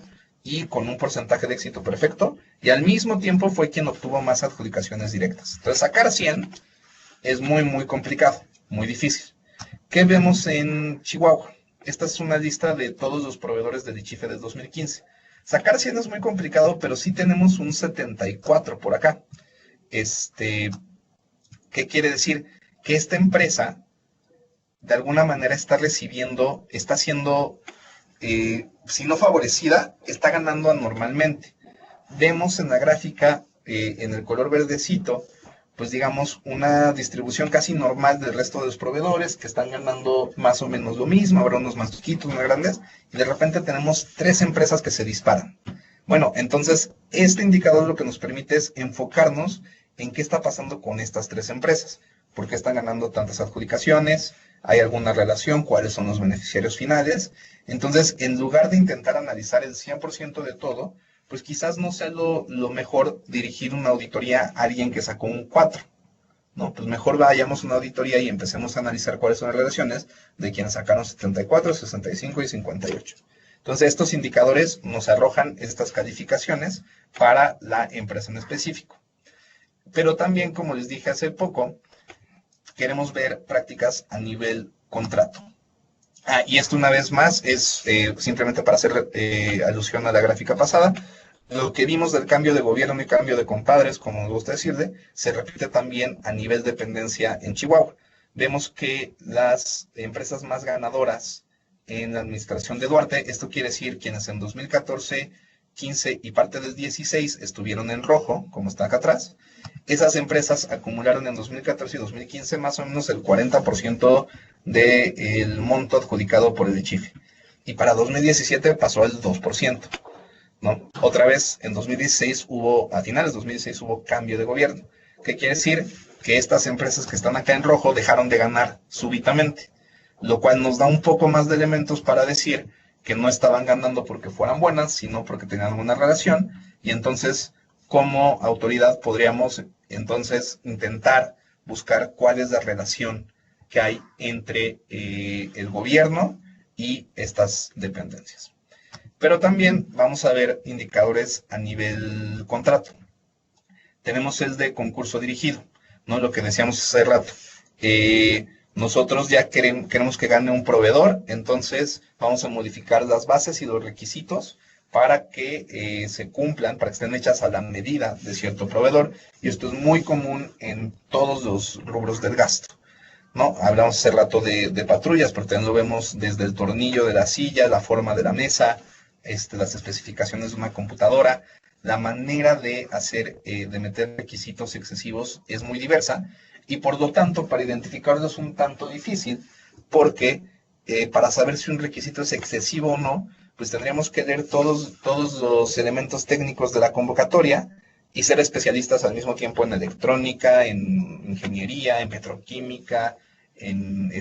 Speaker 3: y con un porcentaje de éxito perfecto, y al mismo tiempo fue quien obtuvo más adjudicaciones directas. Entonces, sacar 100 es muy complicado, muy difícil. ¿Qué vemos en Chihuahua? Esta es una lista de todos los proveedores de Dichife del 2015. Sacar 100 es muy complicado, pero sí tenemos un 74 por acá. ¿Qué quiere decir? Que esta empresa, de alguna manera, está recibiendo, está siendo... si no favorecida, está ganando anormalmente. Vemos en la gráfica, en el color verdecito, pues digamos, una distribución casi normal del resto de los proveedores que están ganando más o menos lo mismo, habrá unos más chiquitos, más grandes, y de repente tenemos 3 empresas que se disparan. Bueno, entonces, este indicador lo que nos permite es enfocarnos en qué está pasando con estas 3 empresas. ¿Por qué están ganando tantas adjudicaciones? ¿Hay alguna relación? ¿Cuáles son los beneficiarios finales? Entonces, en lugar de intentar analizar el 100% de todo, pues quizás no sea lo mejor dirigir una auditoría a alguien que sacó un 4, ¿no? Pues mejor vayamos a una auditoría y empecemos a analizar cuáles son las relaciones de quienes sacaron 74, 65 y 58. Entonces, estos indicadores nos arrojan estas calificaciones para la empresa en específico. Pero también, como les dije hace poco, queremos ver prácticas a nivel contrato. Y esto una vez más es simplemente para hacer alusión a la gráfica pasada. Lo que vimos del cambio de gobierno y cambio de compadres, como nos gusta decirle, se repite también a nivel dependencia en Chihuahua. Vemos que las empresas más ganadoras en la administración de Duarte, esto quiere decir quienes en 2014, 15 y parte del 16 estuvieron en rojo, como está acá atrás, esas empresas acumularon en 2014 y 2015 más o menos el 40% del monto adjudicado por el Dichife. Y para 2017 pasó al 2%, ¿no? Otra vez, en 2016 a finales de 2016 hubo cambio de gobierno. ¿Qué quiere decir? Que estas empresas que están acá en rojo dejaron de ganar súbitamente, lo cual nos da un poco más de elementos para decir que no estaban ganando porque fueran buenas, sino porque tenían alguna relación, y entonces, como autoridad, podríamos entonces intentar buscar cuál es la relación que hay entre el gobierno y estas dependencias. Pero también vamos a ver indicadores a nivel contrato. Tenemos el de concurso dirigido, ¿no? Lo que decíamos hace rato. Nosotros ya queremos que gane un proveedor, entonces vamos a modificar las bases y los requisitos para que se cumplan, para que estén hechas a la medida de cierto proveedor. Y esto es muy común en todos los rubros del gasto, ¿no? Hablamos hace rato de patrullas, pero también lo vemos desde el tornillo de la silla, la forma de la mesa, las especificaciones de una computadora. La manera de hacer, de meter requisitos excesivos es muy diversa y por lo tanto para identificarlos es un tanto difícil porque para saber si un requisito es excesivo o no, pues tendríamos que leer todos los elementos técnicos de la convocatoria y ser especialistas al mismo tiempo en electrónica, en ingeniería, en petroquímica, en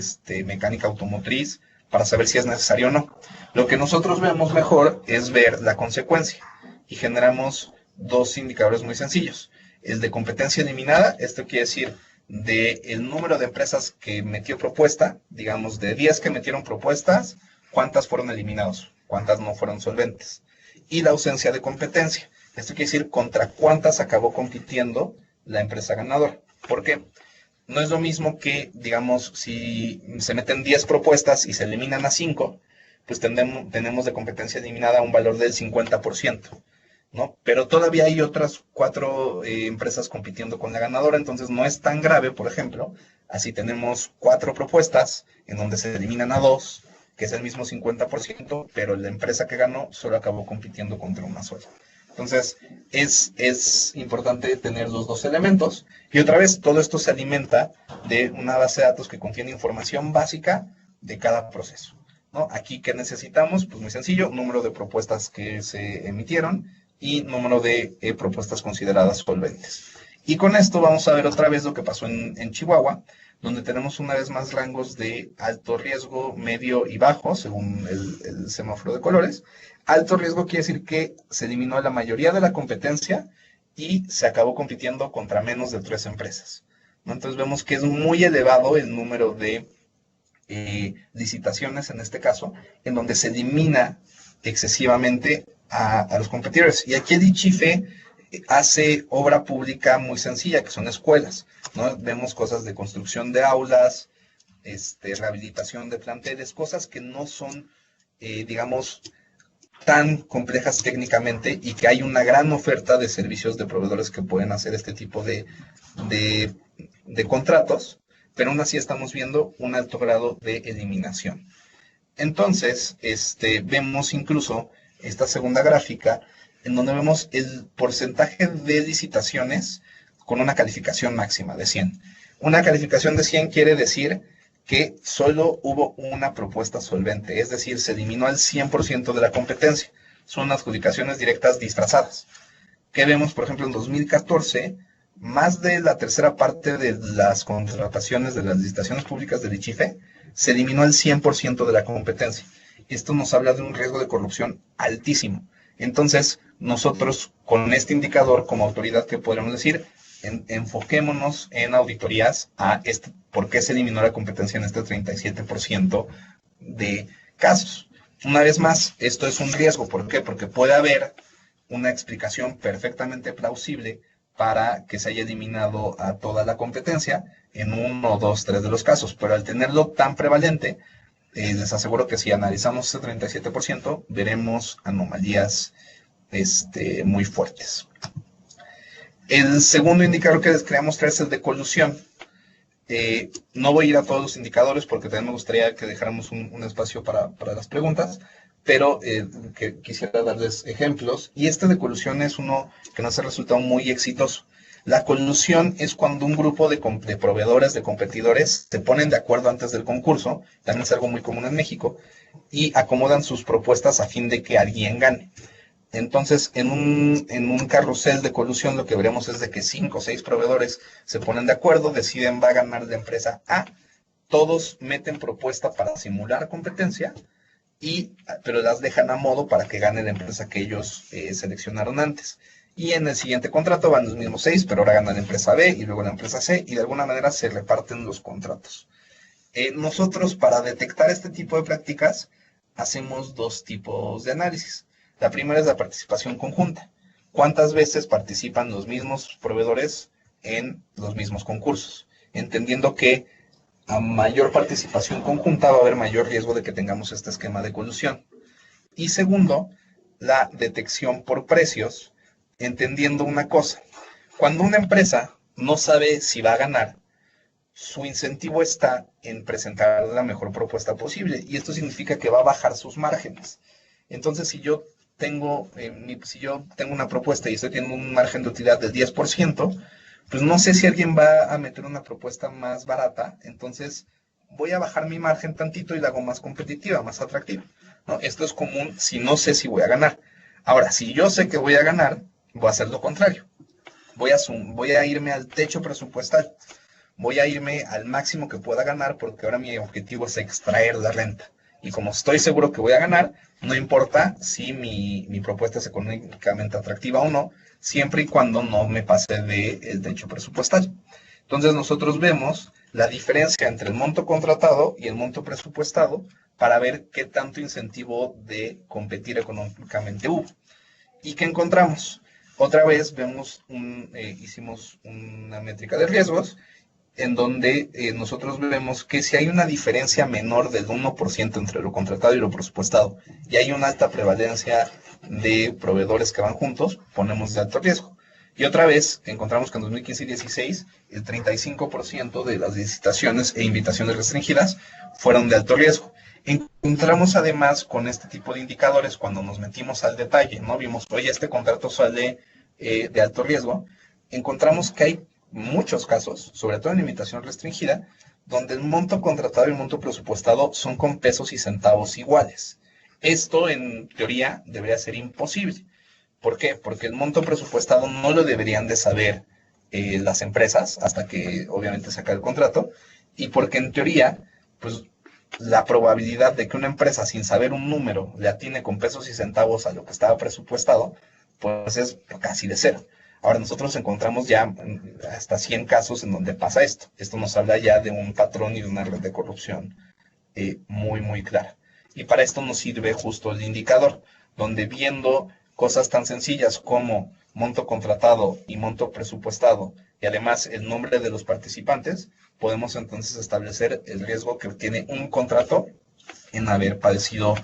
Speaker 3: mecánica automotriz, para saber si es necesario o no. Lo que nosotros vemos mejor es ver la consecuencia y generamos dos indicadores muy sencillos. El de competencia eliminada, esto quiere decir del número de empresas que metió propuesta, digamos de 10 que metieron propuestas, cuántas fueron eliminados, cuántas no fueron solventes. Y la ausencia de competencia, esto quiere decir contra cuántas acabó compitiendo la empresa ganadora. ¿Por qué? No es lo mismo que, digamos, si se meten 10 propuestas y se eliminan a 5, pues tenemos de competencia eliminada un valor del 50%, ¿no? Pero todavía hay otras 4 empresas compitiendo con la ganadora, entonces no es tan grave, por ejemplo, así tenemos 4 propuestas en donde se eliminan a 2, que es el mismo 50%, pero la empresa que ganó solo acabó compitiendo contra una sola. Entonces, es importante tener los dos elementos. Y otra vez, todo esto se alimenta de una base de datos que contiene información básica de cada proceso, ¿no? Aquí, ¿qué necesitamos? Pues muy sencillo, número de propuestas que se emitieron y número de propuestas consideradas solventes. Y con esto vamos a ver otra vez lo que pasó en Chihuahua, donde tenemos una vez más rangos de alto riesgo, medio y bajo, según el semáforo de colores. Alto riesgo quiere decir que se eliminó la mayoría de la competencia y se acabó compitiendo contra menos de 3 empresas, ¿no? Entonces vemos que es muy elevado el número de licitaciones, en este caso, en donde se elimina excesivamente a los competidores. Y aquí el ICHIFE hace obra pública muy sencilla, que son escuelas, ¿no? Vemos cosas de construcción de aulas, rehabilitación de planteles, cosas que no son, digamos, tan complejas técnicamente y que hay una gran oferta de servicios de proveedores que pueden hacer este tipo de contratos, pero aún así estamos viendo un alto grado de eliminación. Entonces, vemos incluso esta segunda gráfica en donde vemos el porcentaje de licitaciones con una calificación máxima de 100. Una calificación de 100 quiere decir que solo hubo una propuesta solvente, es decir, se eliminó al 100% de la competencia. Son adjudicaciones directas disfrazadas. ¿Qué vemos? Por ejemplo, en 2014, más de la tercera parte de las contrataciones de las licitaciones públicas del ICHIFE se eliminó al 100% de la competencia. Esto nos habla de un riesgo de corrupción altísimo. Entonces, nosotros con este indicador como autoridad, ¿qué podemos decir? Enfoquémonos en auditorías a por qué se eliminó la competencia en este 37% de casos. Una vez más, esto es un riesgo. ¿Por qué? Porque puede haber una explicación perfectamente plausible para que se haya eliminado a toda la competencia en 1, 2, 3 de los casos. Pero al tenerlo tan prevalente, les aseguro que si analizamos ese 37%, veremos anomalías muy fuertes. El segundo indicador que les quería mostrar es el de colusión. No voy a ir a todos los indicadores porque también me gustaría que dejáramos un espacio para las preguntas, pero que quisiera darles ejemplos. Y este de colusión es uno que nos ha resultado muy exitoso. La colusión es cuando un grupo de proveedores, de competidores, se ponen de acuerdo antes del concurso, también es algo muy común en México, y acomodan sus propuestas a fin de que alguien gane. Entonces, en un carrusel de colusión, lo que veremos es de que 5 o 6 proveedores se ponen de acuerdo, deciden va a ganar la empresa A, todos meten propuesta para simular competencia, pero las dejan a modo para que gane la empresa que ellos seleccionaron antes. Y en el siguiente contrato van los mismos 6, pero ahora gana la empresa B y luego la empresa C, y de alguna manera se reparten los contratos. Nosotros, para detectar este tipo de prácticas, hacemos dos tipos de análisis. La primera es la participación conjunta. ¿Cuántas veces participan los mismos proveedores en los mismos concursos? Entendiendo que a mayor participación conjunta va a haber mayor riesgo de que tengamos este esquema de colusión. Y segundo, la detección por precios, entendiendo una cosa. Cuando una empresa no sabe si va a ganar, su incentivo está en presentar la mejor propuesta posible, y esto significa que va a bajar sus márgenes. Entonces, si yo tengo una propuesta y estoy teniendo un margen de utilidad del 10%, pues no sé si alguien va a meter una propuesta más barata, entonces voy a bajar mi margen tantito y la hago más competitiva, más atractiva, ¿no? Esto es común si no sé si voy a ganar. Ahora, si yo sé que voy a ganar, voy a hacer lo contrario. Voy a irme al techo presupuestal. Voy a irme al máximo que pueda ganar, porque ahora mi objetivo es extraer la renta. Y como estoy seguro que voy a ganar, no importa si mi propuesta es económicamente atractiva o no, siempre y cuando no me pase del techo presupuestal. Entonces nosotros vemos la diferencia entre el monto contratado y el monto presupuestado para ver qué tanto incentivo de competir económicamente hubo. ¿Y qué encontramos? Otra vez hicimos una métrica de riesgos en donde nosotros vemos que si hay una diferencia menor del 1% entre lo contratado y lo presupuestado, y hay una alta prevalencia de proveedores que van juntos, ponemos de alto riesgo. Y otra vez encontramos que en 2015 y 2016 el 35% de las licitaciones e invitaciones restringidas fueron de alto riesgo. Encontramos además con este tipo de indicadores, cuando nos metimos al detalle, ¿no? Vimos, oye, este contrato sale de alto riesgo, encontramos que hay muchos casos, sobre todo en invitación restringida, donde el monto contratado y el monto presupuestado son con pesos y centavos iguales. Esto, en teoría, debería ser imposible. ¿Por qué? Porque el monto presupuestado no lo deberían de saber las empresas hasta que, obviamente, se acabe el contrato, y porque, en teoría, pues, la probabilidad de que una empresa, sin saber un número, le atine con pesos y centavos a lo que estaba presupuestado, pues es casi de cero. Ahora, nosotros encontramos ya hasta 100 casos en donde pasa esto. Esto nos habla ya de un patrón y de una red de corrupción muy, muy clara. Y para esto nos sirve justo el indicador, donde viendo cosas tan sencillas como monto contratado y monto presupuestado, y además el nombre de los participantes, podemos entonces establecer el riesgo que tiene un contrato en haber padecido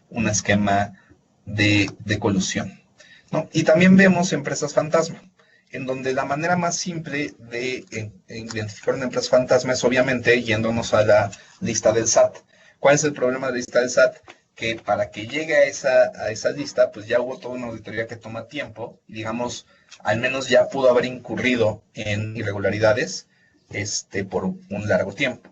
Speaker 3: un esquema de colusión, ¿no? Y también vemos empresas fantasma, en donde la manera más simple de identificar una empresa fantasma es, obviamente, yéndonos a la lista del SAT. ¿Cuál es el problema de la lista del SAT? Que para que llegue a esa lista, pues ya hubo toda una auditoría que toma tiempo, y digamos, al menos ya pudo haber incurrido en irregularidades por un largo tiempo.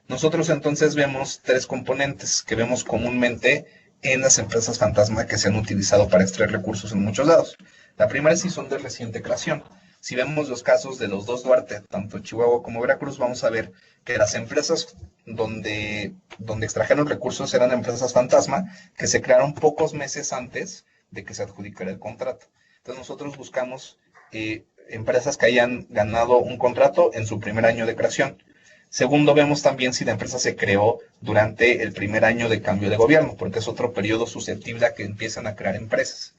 Speaker 3: Nosotros entonces vemos tres componentes que vemos comúnmente en las empresas fantasma que se han utilizado para extraer recursos en muchos lados. La primera es si son de reciente creación. Si vemos los casos de los dos Duarte, tanto Chihuahua como Veracruz, vamos a ver que las empresas donde extrajeron recursos eran empresas fantasma que se crearon pocos meses antes de que se adjudicara el contrato. Entonces nosotros buscamos empresas que hayan ganado un contrato en su primer año de creación. Segundo, vemos también si la empresa se creó durante el primer año de cambio de gobierno, porque es otro periodo susceptible a que empiezan a crear empresas.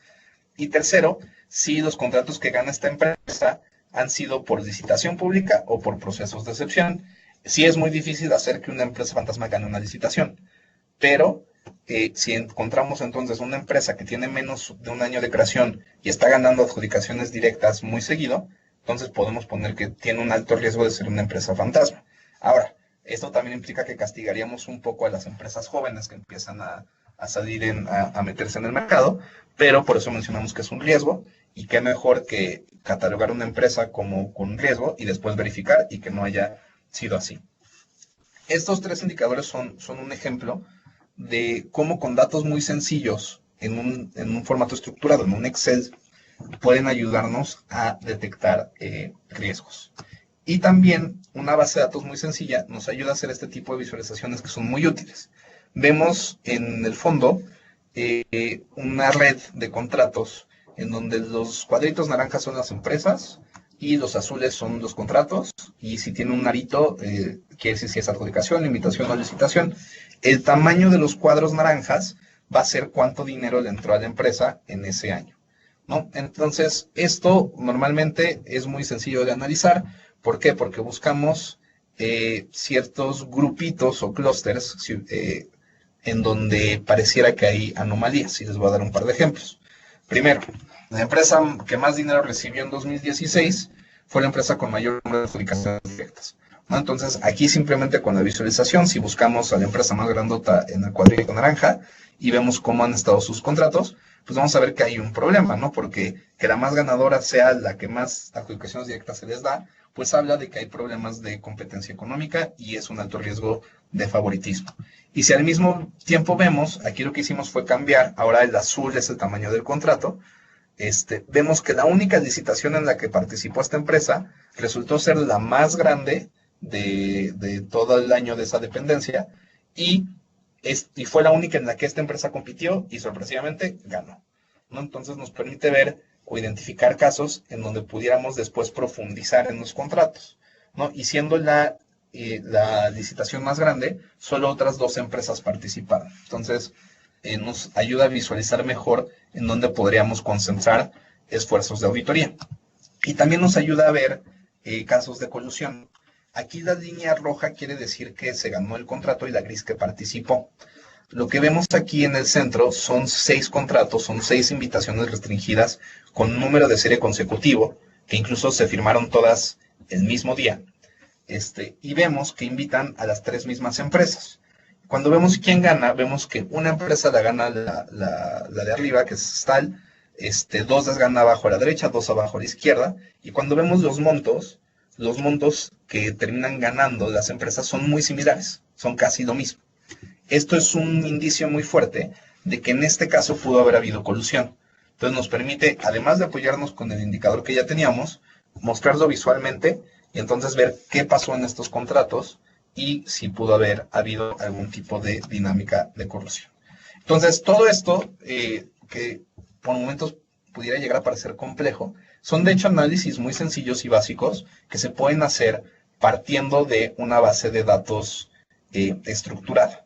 Speaker 3: Y tercero, si los contratos que gana esta empresa han sido por licitación pública o por procesos de excepción. Sí es muy difícil hacer que una empresa fantasma gane una licitación, pero si encontramos entonces una empresa que tiene menos de un año de creación y está ganando adjudicaciones directas muy seguido, entonces podemos poner que tiene un alto riesgo de ser una empresa fantasma. Ahora, esto también implica que castigaríamos un poco a las empresas jóvenes que empiezan a salir a meterse en el mercado, pero por eso mencionamos que es un riesgo, y qué mejor que catalogar una empresa como con un riesgo y después verificar y que no haya sido así. Estos tres indicadores son un ejemplo de cómo con datos muy sencillos en un formato estructurado, en un Excel, pueden ayudarnos a detectar riesgos. Y también una base de datos muy sencilla nos ayuda a hacer este tipo de visualizaciones que son muy útiles. Vemos en el fondo una red de contratos en donde los cuadritos naranjas son las empresas y los azules son los contratos, y si tiene un arito, quiere decir si es adjudicación, limitación o licitación. El tamaño de los cuadros naranjas va a ser cuánto dinero le entró a la empresa en ese año, ¿no? Entonces, esto normalmente es muy sencillo de analizar. ¿Por qué? Porque buscamos ciertos grupitos o clústeres en donde pareciera que hay anomalías, y les voy a dar un par de ejemplos. Primero, la empresa que más dinero recibió en 2016 fue la empresa con mayor número de adjudicaciones directas, ¿no? Entonces, aquí simplemente con la visualización, si buscamos a la empresa más grandota en el cuadrito naranja y vemos cómo han estado sus contratos, pues vamos a ver que hay un problema, ¿no? Porque que la más ganadora sea la que más adjudicaciones directas se les da, pues habla de que hay problemas de competencia económica y es un alto riesgo de favoritismo. Y si al mismo tiempo vemos, aquí lo que hicimos fue cambiar, ahora el azul es el tamaño del contrato, vemos que la única licitación en la que participó esta empresa resultó ser la más grande de todo el año de esa dependencia y fue la única en la que esta empresa compitió y sorpresivamente ganó, ¿no? Entonces nos permite ver o identificar casos en donde pudiéramos después profundizar en los contratos, ¿no? Y siendo la licitación más grande, solo otras 2 empresas participaron. Entonces, nos ayuda a visualizar mejor en dónde podríamos concentrar esfuerzos de auditoría. Y también nos ayuda a ver casos de colusión. Aquí la línea roja quiere decir que se ganó el contrato y la gris que participó. Lo que vemos aquí en el centro son 6 contratos, son 6 invitaciones restringidas con número de serie consecutivo, que incluso se firmaron todas el mismo día. Y vemos que invitan a las 3 mismas empresas. Cuando vemos quién gana, vemos que una empresa la gana la de arriba, que es Stahl, 2 las gana abajo a la derecha, 2 abajo a la izquierda, y cuando vemos los montos que terminan ganando las empresas son muy similares, son casi lo mismo. Esto es un indicio muy fuerte de que en este caso pudo haber habido colusión. Entonces nos permite, además de apoyarnos con el indicador que ya teníamos, mostrarlo visualmente y entonces ver qué pasó en estos contratos y si pudo haber habido algún tipo de dinámica de corrupción. Entonces, todo esto, que por momentos pudiera llegar a parecer complejo, son de hecho análisis muy sencillos y básicos que se pueden hacer partiendo de una base de datos estructurada,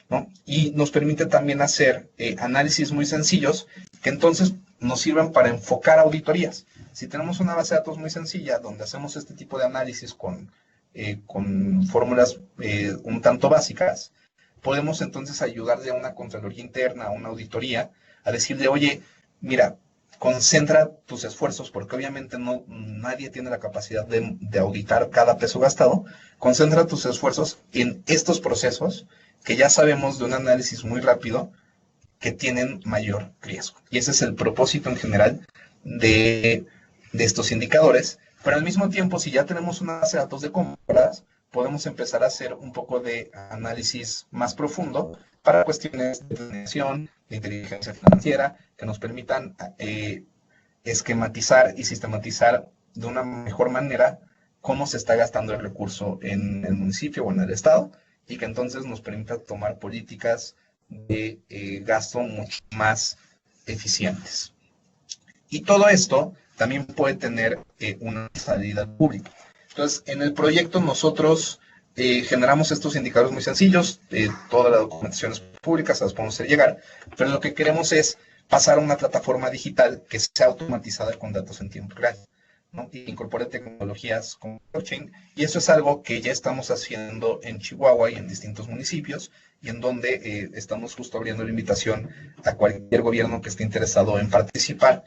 Speaker 3: ¿no? Y nos permite también hacer análisis muy sencillos que entonces nos sirven para enfocar auditorías. Si tenemos una base de datos muy sencilla donde hacemos este tipo de análisis con fórmulas un tanto básicas, podemos entonces ayudarle a una Contraloría Interna, a una auditoría, a decirle, oye, mira, concentra tus esfuerzos, porque obviamente nadie tiene la capacidad de auditar cada peso gastado. Concentra tus esfuerzos en estos procesos que ya sabemos de un análisis muy rápido que tienen mayor riesgo. Y ese es el propósito en general de estos indicadores. Pero al mismo tiempo, si ya tenemos una base de datos de compras, podemos empezar a hacer un poco de análisis más profundo para cuestiones de planeación, de inteligencia financiera, que nos permitan esquematizar y sistematizar de una mejor manera cómo se está gastando el recurso en el municipio o en el estado, y que entonces nos permita tomar políticas de gasto mucho más eficientes. Y todo esto también puede tener una salida pública. Entonces, en el proyecto nosotros generamos estos indicadores muy sencillos, toda la documentación es pública, se las podemos hacer llegar, pero lo que queremos es pasar a una plataforma digital que sea automatizada con datos en tiempo real, ¿no? Y incorpore tecnologías como blockchain, y eso es algo que ya estamos haciendo en Chihuahua y en distintos municipios, y en donde estamos justo abriendo la invitación a cualquier gobierno que esté interesado en participar.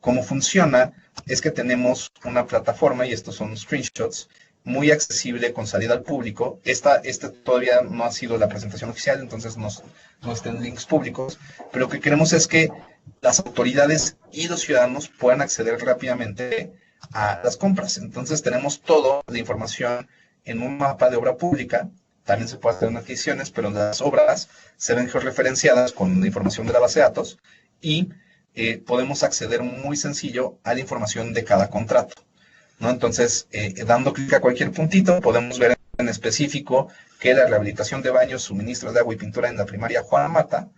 Speaker 3: Cómo funciona es que tenemos una plataforma, y estos son screenshots, muy accesible con salida al público. Esta todavía no ha sido la presentación oficial, entonces no estén links públicos, pero lo que queremos es que las autoridades y los ciudadanos puedan acceder rápidamente a las compras. Entonces tenemos toda la información en un mapa de obra pública. También se puede hacer en adquisiciones, pero las obras se ven georreferenciadas con la información de la base de datos y podemos acceder muy sencillo a la información de cada contrato, ¿no? Entonces, dando clic a cualquier puntito, podemos ver en específico que la rehabilitación de baños, suministros de agua y pintura en la primaria Juan Mata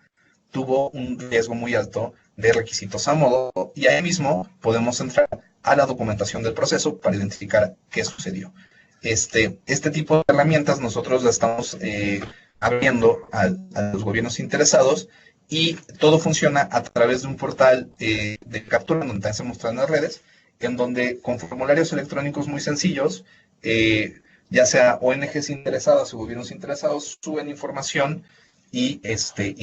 Speaker 3: tuvo un riesgo muy alto de requisitos a modo, y ahí mismo podemos entrar a la documentación del proceso para identificar qué sucedió. Este tipo de herramientas nosotros las estamos abriendo a los gobiernos interesados, y todo funciona a través de un portal de captura, donde también se muestra en las redes, en donde con formularios electrónicos muy sencillos, ya sea ONGs interesadas o gobiernos interesados, suben información y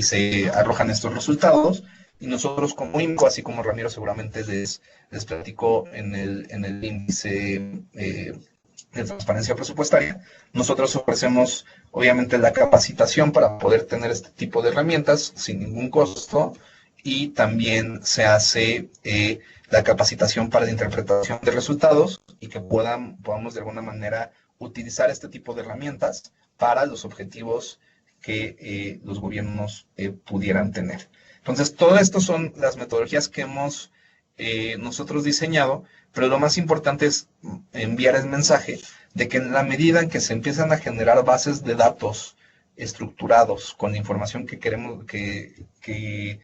Speaker 3: se arrojan estos resultados. Y nosotros como INCO, así como Ramiro seguramente les platicó en el índice de transparencia presupuestaria, nosotros ofrecemos obviamente la capacitación para poder tener este tipo de herramientas sin ningún costo, y también se hace la capacitación para la interpretación de resultados, y que podamos de alguna manera utilizar este tipo de herramientas para los objetivos que los gobiernos pudieran tener. Entonces, todo esto son las metodologías que hemos nosotros diseñado, pero lo más importante es enviar el mensaje de que en la medida en que se empiezan a generar bases de datos estructurados con la información que queremos, que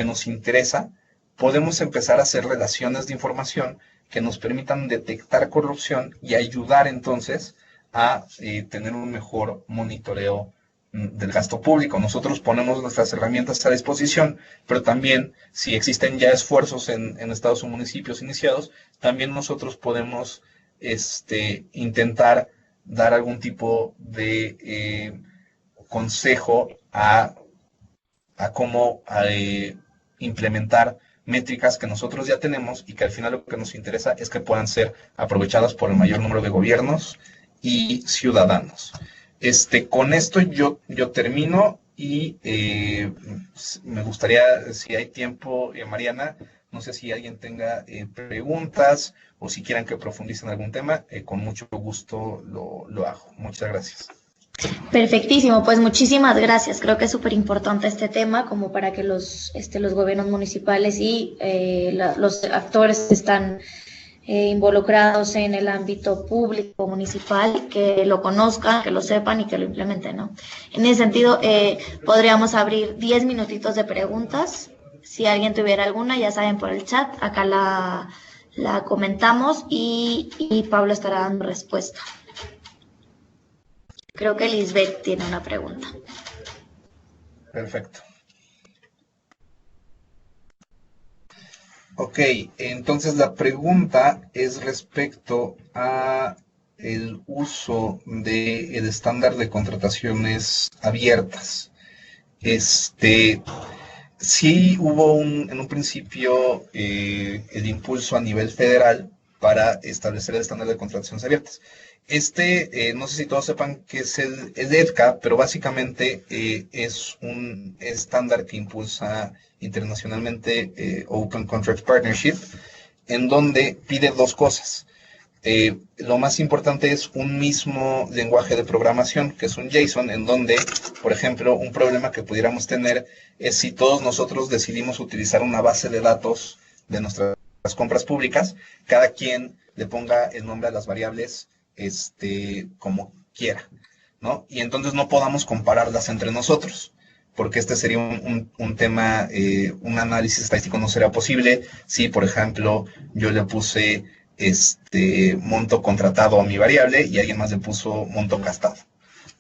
Speaker 3: nos interesa, podemos empezar a hacer relaciones de información que nos permitan detectar corrupción y ayudar entonces a tener un mejor monitoreo del gasto público. Nosotros ponemos nuestras herramientas a disposición, pero también si existen ya esfuerzos en estados o municipios iniciados, también nosotros podemos intentar dar algún tipo de consejo a cómo implementar métricas que nosotros ya tenemos, y que al final lo que nos interesa es que puedan ser aprovechadas por el mayor número de gobiernos y ciudadanos. Con esto yo termino, y me gustaría, si hay tiempo, Mariana, no sé si alguien tenga preguntas o si quieran que profundice en algún tema, con mucho gusto lo hago. Muchas gracias.
Speaker 1: Perfectísimo, pues muchísimas gracias. Creo que es súper importante este tema como para que los gobiernos municipales y los actores que están involucrados en el ámbito público municipal, que lo conozcan, que lo sepan y que lo implementen, ¿no? En ese sentido, podríamos abrir 10 minutitos de preguntas. Si alguien tuviera alguna, ya saben, por el chat, acá la comentamos y Pablo estará dando respuesta. Creo que Lisbeth tiene una pregunta.
Speaker 3: Perfecto. Ok, entonces la pregunta es respecto a el uso del estándar de contrataciones abiertas. Sí hubo en un principio el impulso a nivel federal para establecer el estándar de contrataciones abiertas. No sé si todos sepan qué es el EDCA, pero básicamente es un estándar que impulsa internacionalmente Open Contract Partnership, en donde pide dos cosas. Lo más importante es un mismo lenguaje de programación, que es un JSON, en donde, por ejemplo, un problema que pudiéramos tener es si todos nosotros decidimos utilizar una base de datos de nuestras compras públicas, cada quien le ponga el nombre a las variables como quiera, ¿no? Y entonces no podamos compararlas entre nosotros, porque este sería un tema, un análisis estadístico no sería posible si, por ejemplo, yo le puse monto contratado a mi variable y alguien más le puso monto gastado,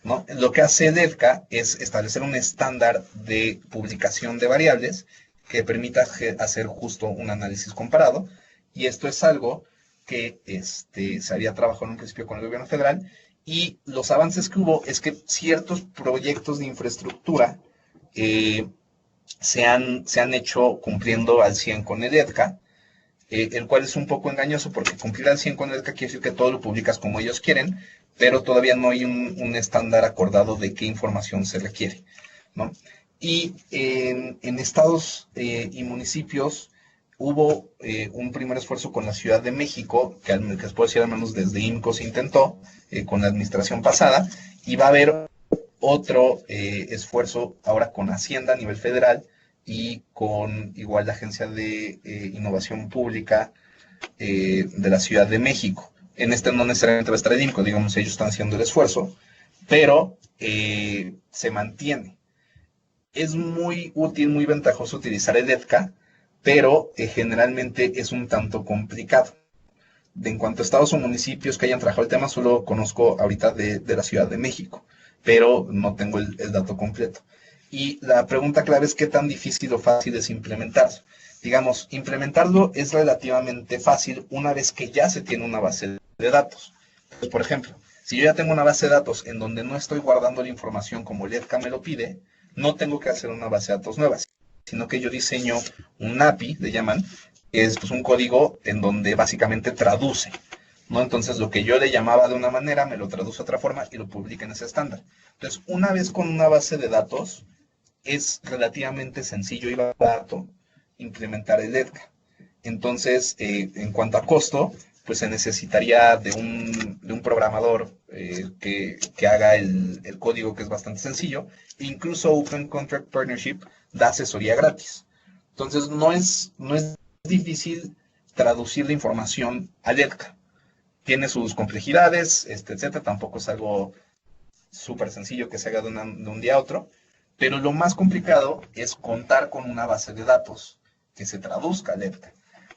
Speaker 3: ¿no? Lo que hace el EDCA es establecer un estándar de publicación de variables que permita hacer justo un análisis comparado, y esto es algo que se había trabajado en un principio con el gobierno federal, y los avances que hubo es que ciertos proyectos de infraestructura se han hecho cumpliendo al 100 con el EDCA, el cual es un poco engañoso, porque cumplir al 100 con el EDCA quiere decir que todo lo publicas como ellos quieren, pero todavía no hay un estándar acordado de qué información se requiere, ¿no? Y en estados y municipios hubo un primer esfuerzo con la Ciudad de México, que les puedo decir al menos desde INCO se intentó con la administración pasada, y va a haber otro esfuerzo ahora con Hacienda a nivel federal y con igual la Agencia de Innovación Pública de la Ciudad de México. En no necesariamente va a estar el INCO, digamos, ellos están haciendo el esfuerzo, pero se mantiene. Es muy útil, muy ventajoso utilizar el EDCA, pero generalmente es un tanto complicado. en cuanto a estados o municipios que hayan trabajado el tema, solo conozco ahorita de la Ciudad de México, pero no tengo el dato completo. Y la pregunta clave es qué tan difícil o fácil es implementarlo. Digamos, implementarlo es relativamente fácil una vez que ya se tiene una base de datos. Entonces, por ejemplo, si yo ya tengo una base de datos en donde no estoy guardando la información como el EDCA me lo pide, no tengo que hacer una base de datos nueva, sino que yo diseño un API, le llaman, que es pues, un código en donde básicamente traduce, ¿no? Entonces, lo que yo le llamaba de una manera, me lo traduce de otra forma y lo publica en ese estándar. Entonces, una vez con una base de datos, es relativamente sencillo y barato implementar el EDCA. Entonces, en cuanto a costo, pues se necesitaría de un programador que haga el código, que es bastante sencillo. Incluso Open Contract Partnership da asesoría gratis. Entonces, no es difícil traducir la información al EDCA. Tiene sus complejidades, etcétera. Tampoco es algo súper sencillo que se haga de un día a otro. Pero lo más complicado es contar con una base de datos que se traduzca al EDCA.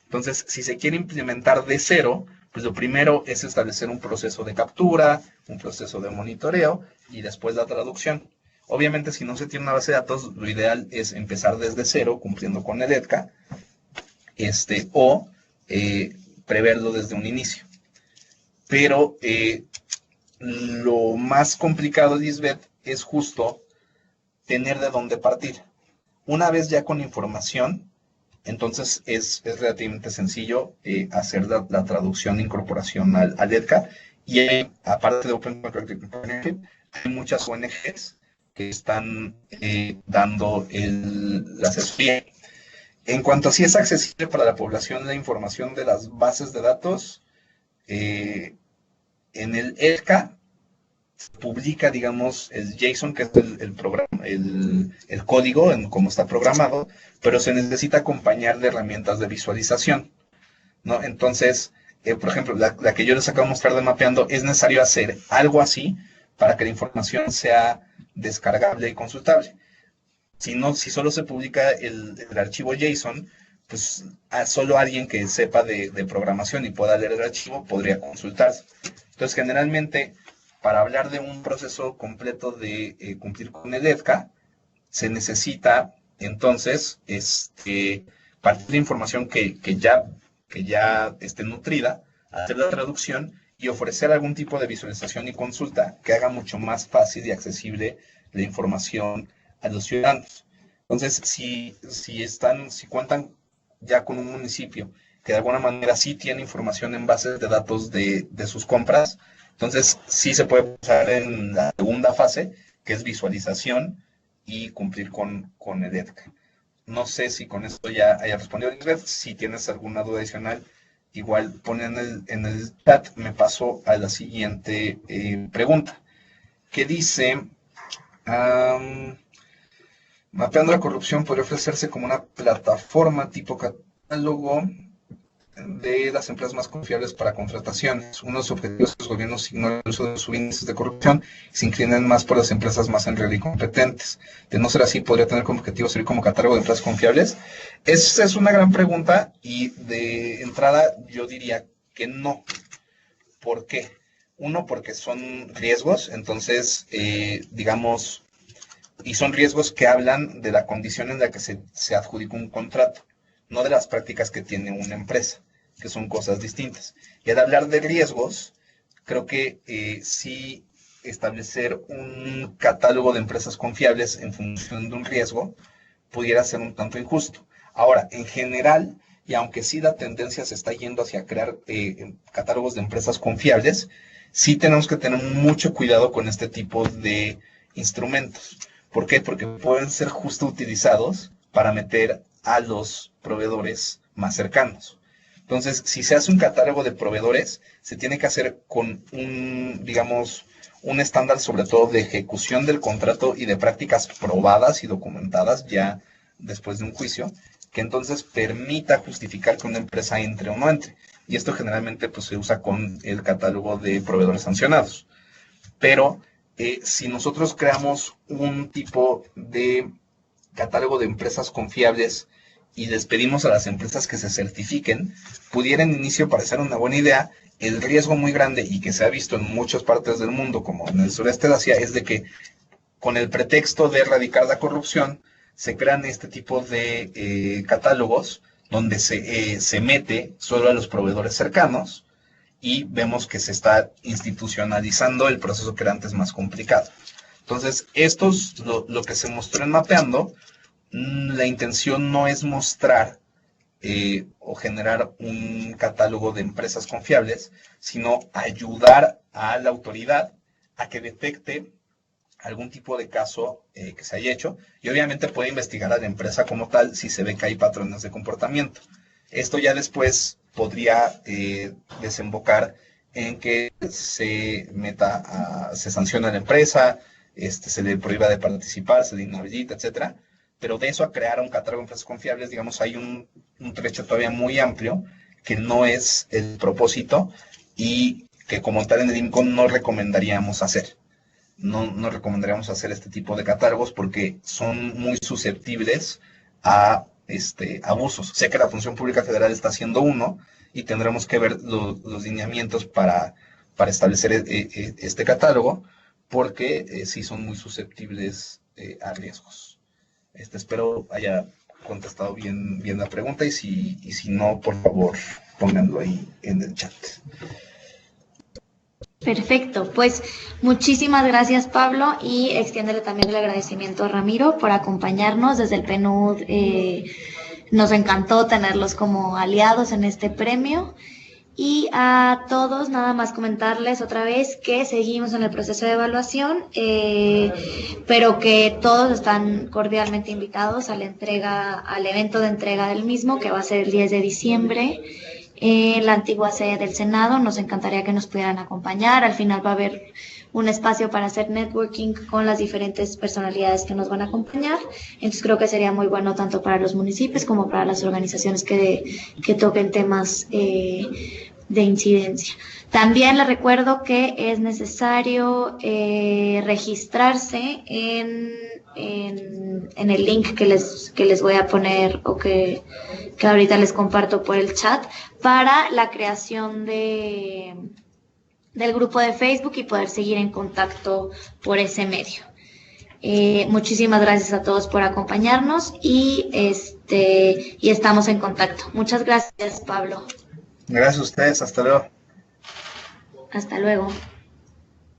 Speaker 3: Entonces, si se quiere implementar de cero, pues lo primero es establecer un proceso de captura, un proceso de monitoreo y después la traducción. Obviamente, si no se tiene una base de datos, lo ideal es empezar desde cero, cumpliendo con el EDCA, o preverlo desde un inicio. Pero lo más complicado, Lisbeth, es justo tener de dónde partir. Una vez ya con información, entonces es relativamente sencillo hacer la traducción e incorporación al EDCA. Y hay, aparte de Open Contract Partnership, hay muchas ONGs que están dando la asesoría. En cuanto a si es accesible para la población la información de las bases de datos, en el EDCA publica, digamos, el JSON, que es el código en cómo está programado, pero se necesita acompañar de herramientas de visualización, ¿no? Entonces, por ejemplo, la que yo les acabo de mostrar de mapeando, es necesario hacer algo así para que la información sea descargable y consultable. Si solo se publica el archivo JSON, pues solo alguien que sepa de programación y pueda leer el archivo podría consultarse. Entonces, generalmente, para hablar de un proceso completo de cumplir con el EDCA, se necesita, entonces, partir de información que ya esté nutrida, hacer la traducción y ofrecer algún tipo de visualización y consulta que haga mucho más fácil y accesible la información a los ciudadanos. Entonces, si cuentan ya con un municipio que de alguna manera sí tiene información en bases de datos de sus compras, entonces sí se puede usar en la segunda fase, que es visualización y cumplir con el EDCA. No sé si con esto ya haya respondido, Lisbeth. Si tienes alguna duda adicional, igual pon en el chat. Me paso a la siguiente pregunta, que dice, mapeando la corrupción podría ofrecerse como una plataforma tipo catálogo de las empresas más confiables para contrataciones. Uno de los objetivos es que los gobiernos ignoren el uso de sus índices de corrupción y se inclinen más por las empresas más en realidad y competentes. De no ser así, ¿podría tener como objetivo servir como catálogo de empresas confiables? Esa es una gran pregunta y de entrada yo diría que no. ¿Por qué? Uno, porque son riesgos, entonces, digamos, y son riesgos que hablan de la condición en la que se adjudica un contrato, no de las prácticas que tiene una empresa, que son cosas distintas. Y al hablar de riesgos, creo que sí establecer un catálogo de empresas confiables en función de un riesgo pudiera ser un tanto injusto. Ahora, en general, y aunque sí la tendencia se está yendo hacia crear catálogos de empresas confiables, sí tenemos que tener mucho cuidado con este tipo de instrumentos. ¿Por qué? Porque pueden ser justo utilizados para meter a los proveedores más cercanos. Entonces, si se hace un catálogo de proveedores, se tiene que hacer con un estándar sobre todo de ejecución del contrato y de prácticas probadas y documentadas ya después de un juicio, que entonces permita justificar que una empresa entre o no entre. Y esto generalmente pues, se usa con el catálogo de proveedores sancionados. Pero si nosotros creamos un tipo de catálogo de empresas confiables y les pedimos a las empresas que se certifiquen, pudiera en inicio parecer una buena idea. El riesgo muy grande y que se ha visto en muchas partes del mundo, como en el sureste de Asia, es de que con el pretexto de erradicar la corrupción, se crean este tipo de catálogos donde se mete solo a los proveedores cercanos y vemos que se está institucionalizando el proceso que era antes más complicado. Entonces, esto es lo que se mostró en Mapeando. La intención no es mostrar o generar un catálogo de empresas confiables, sino ayudar a la autoridad a que detecte algún tipo de caso que se haya hecho, y obviamente puede investigar a la empresa como tal si se ve que hay patrones de comportamiento. Esto ya después podría desembocar en que se se sanciona a la empresa, se le prohíba de participar, se le inhabilita, etcétera. Pero de eso a crear un catálogo de empresas confiables, digamos, hay un trecho todavía muy amplio que no es el propósito y que como tal en el INCON no recomendaríamos hacer. No recomendaríamos hacer este tipo de catálogos porque son muy susceptibles a abusos. Sé que la Función Pública Federal está haciendo uno y tendremos que ver los lineamientos para establecer este catálogo, porque sí son muy susceptibles a riesgos. Espero haya contestado bien la pregunta y si no, por favor, pónganlo ahí en el chat.
Speaker 1: Perfecto, pues muchísimas gracias, Pablo, y extiéndele también el agradecimiento a Ramiro por acompañarnos desde el PNUD. Nos encantó tenerlos como aliados en este premio. Y a todos, nada más comentarles otra vez que seguimos en el proceso de evaluación, pero que todos están cordialmente invitados a al evento de entrega del mismo, que va a ser el 10 de diciembre en la antigua sede del Senado. Nos encantaría que nos pudieran acompañar. Al final va a haber un espacio para hacer networking con las diferentes personalidades que nos van a acompañar. Entonces creo que sería muy bueno tanto para los municipios como para las organizaciones que toquen temas de incidencia. También les recuerdo que es necesario registrarse en el link que les voy a poner o que ahorita les comparto por el chat para la creación del grupo de Facebook y poder seguir en contacto por ese medio. Muchísimas gracias a todos por acompañarnos y estamos en contacto. Muchas gracias, Pablo.
Speaker 3: Gracias a ustedes, hasta luego.
Speaker 1: Hasta luego.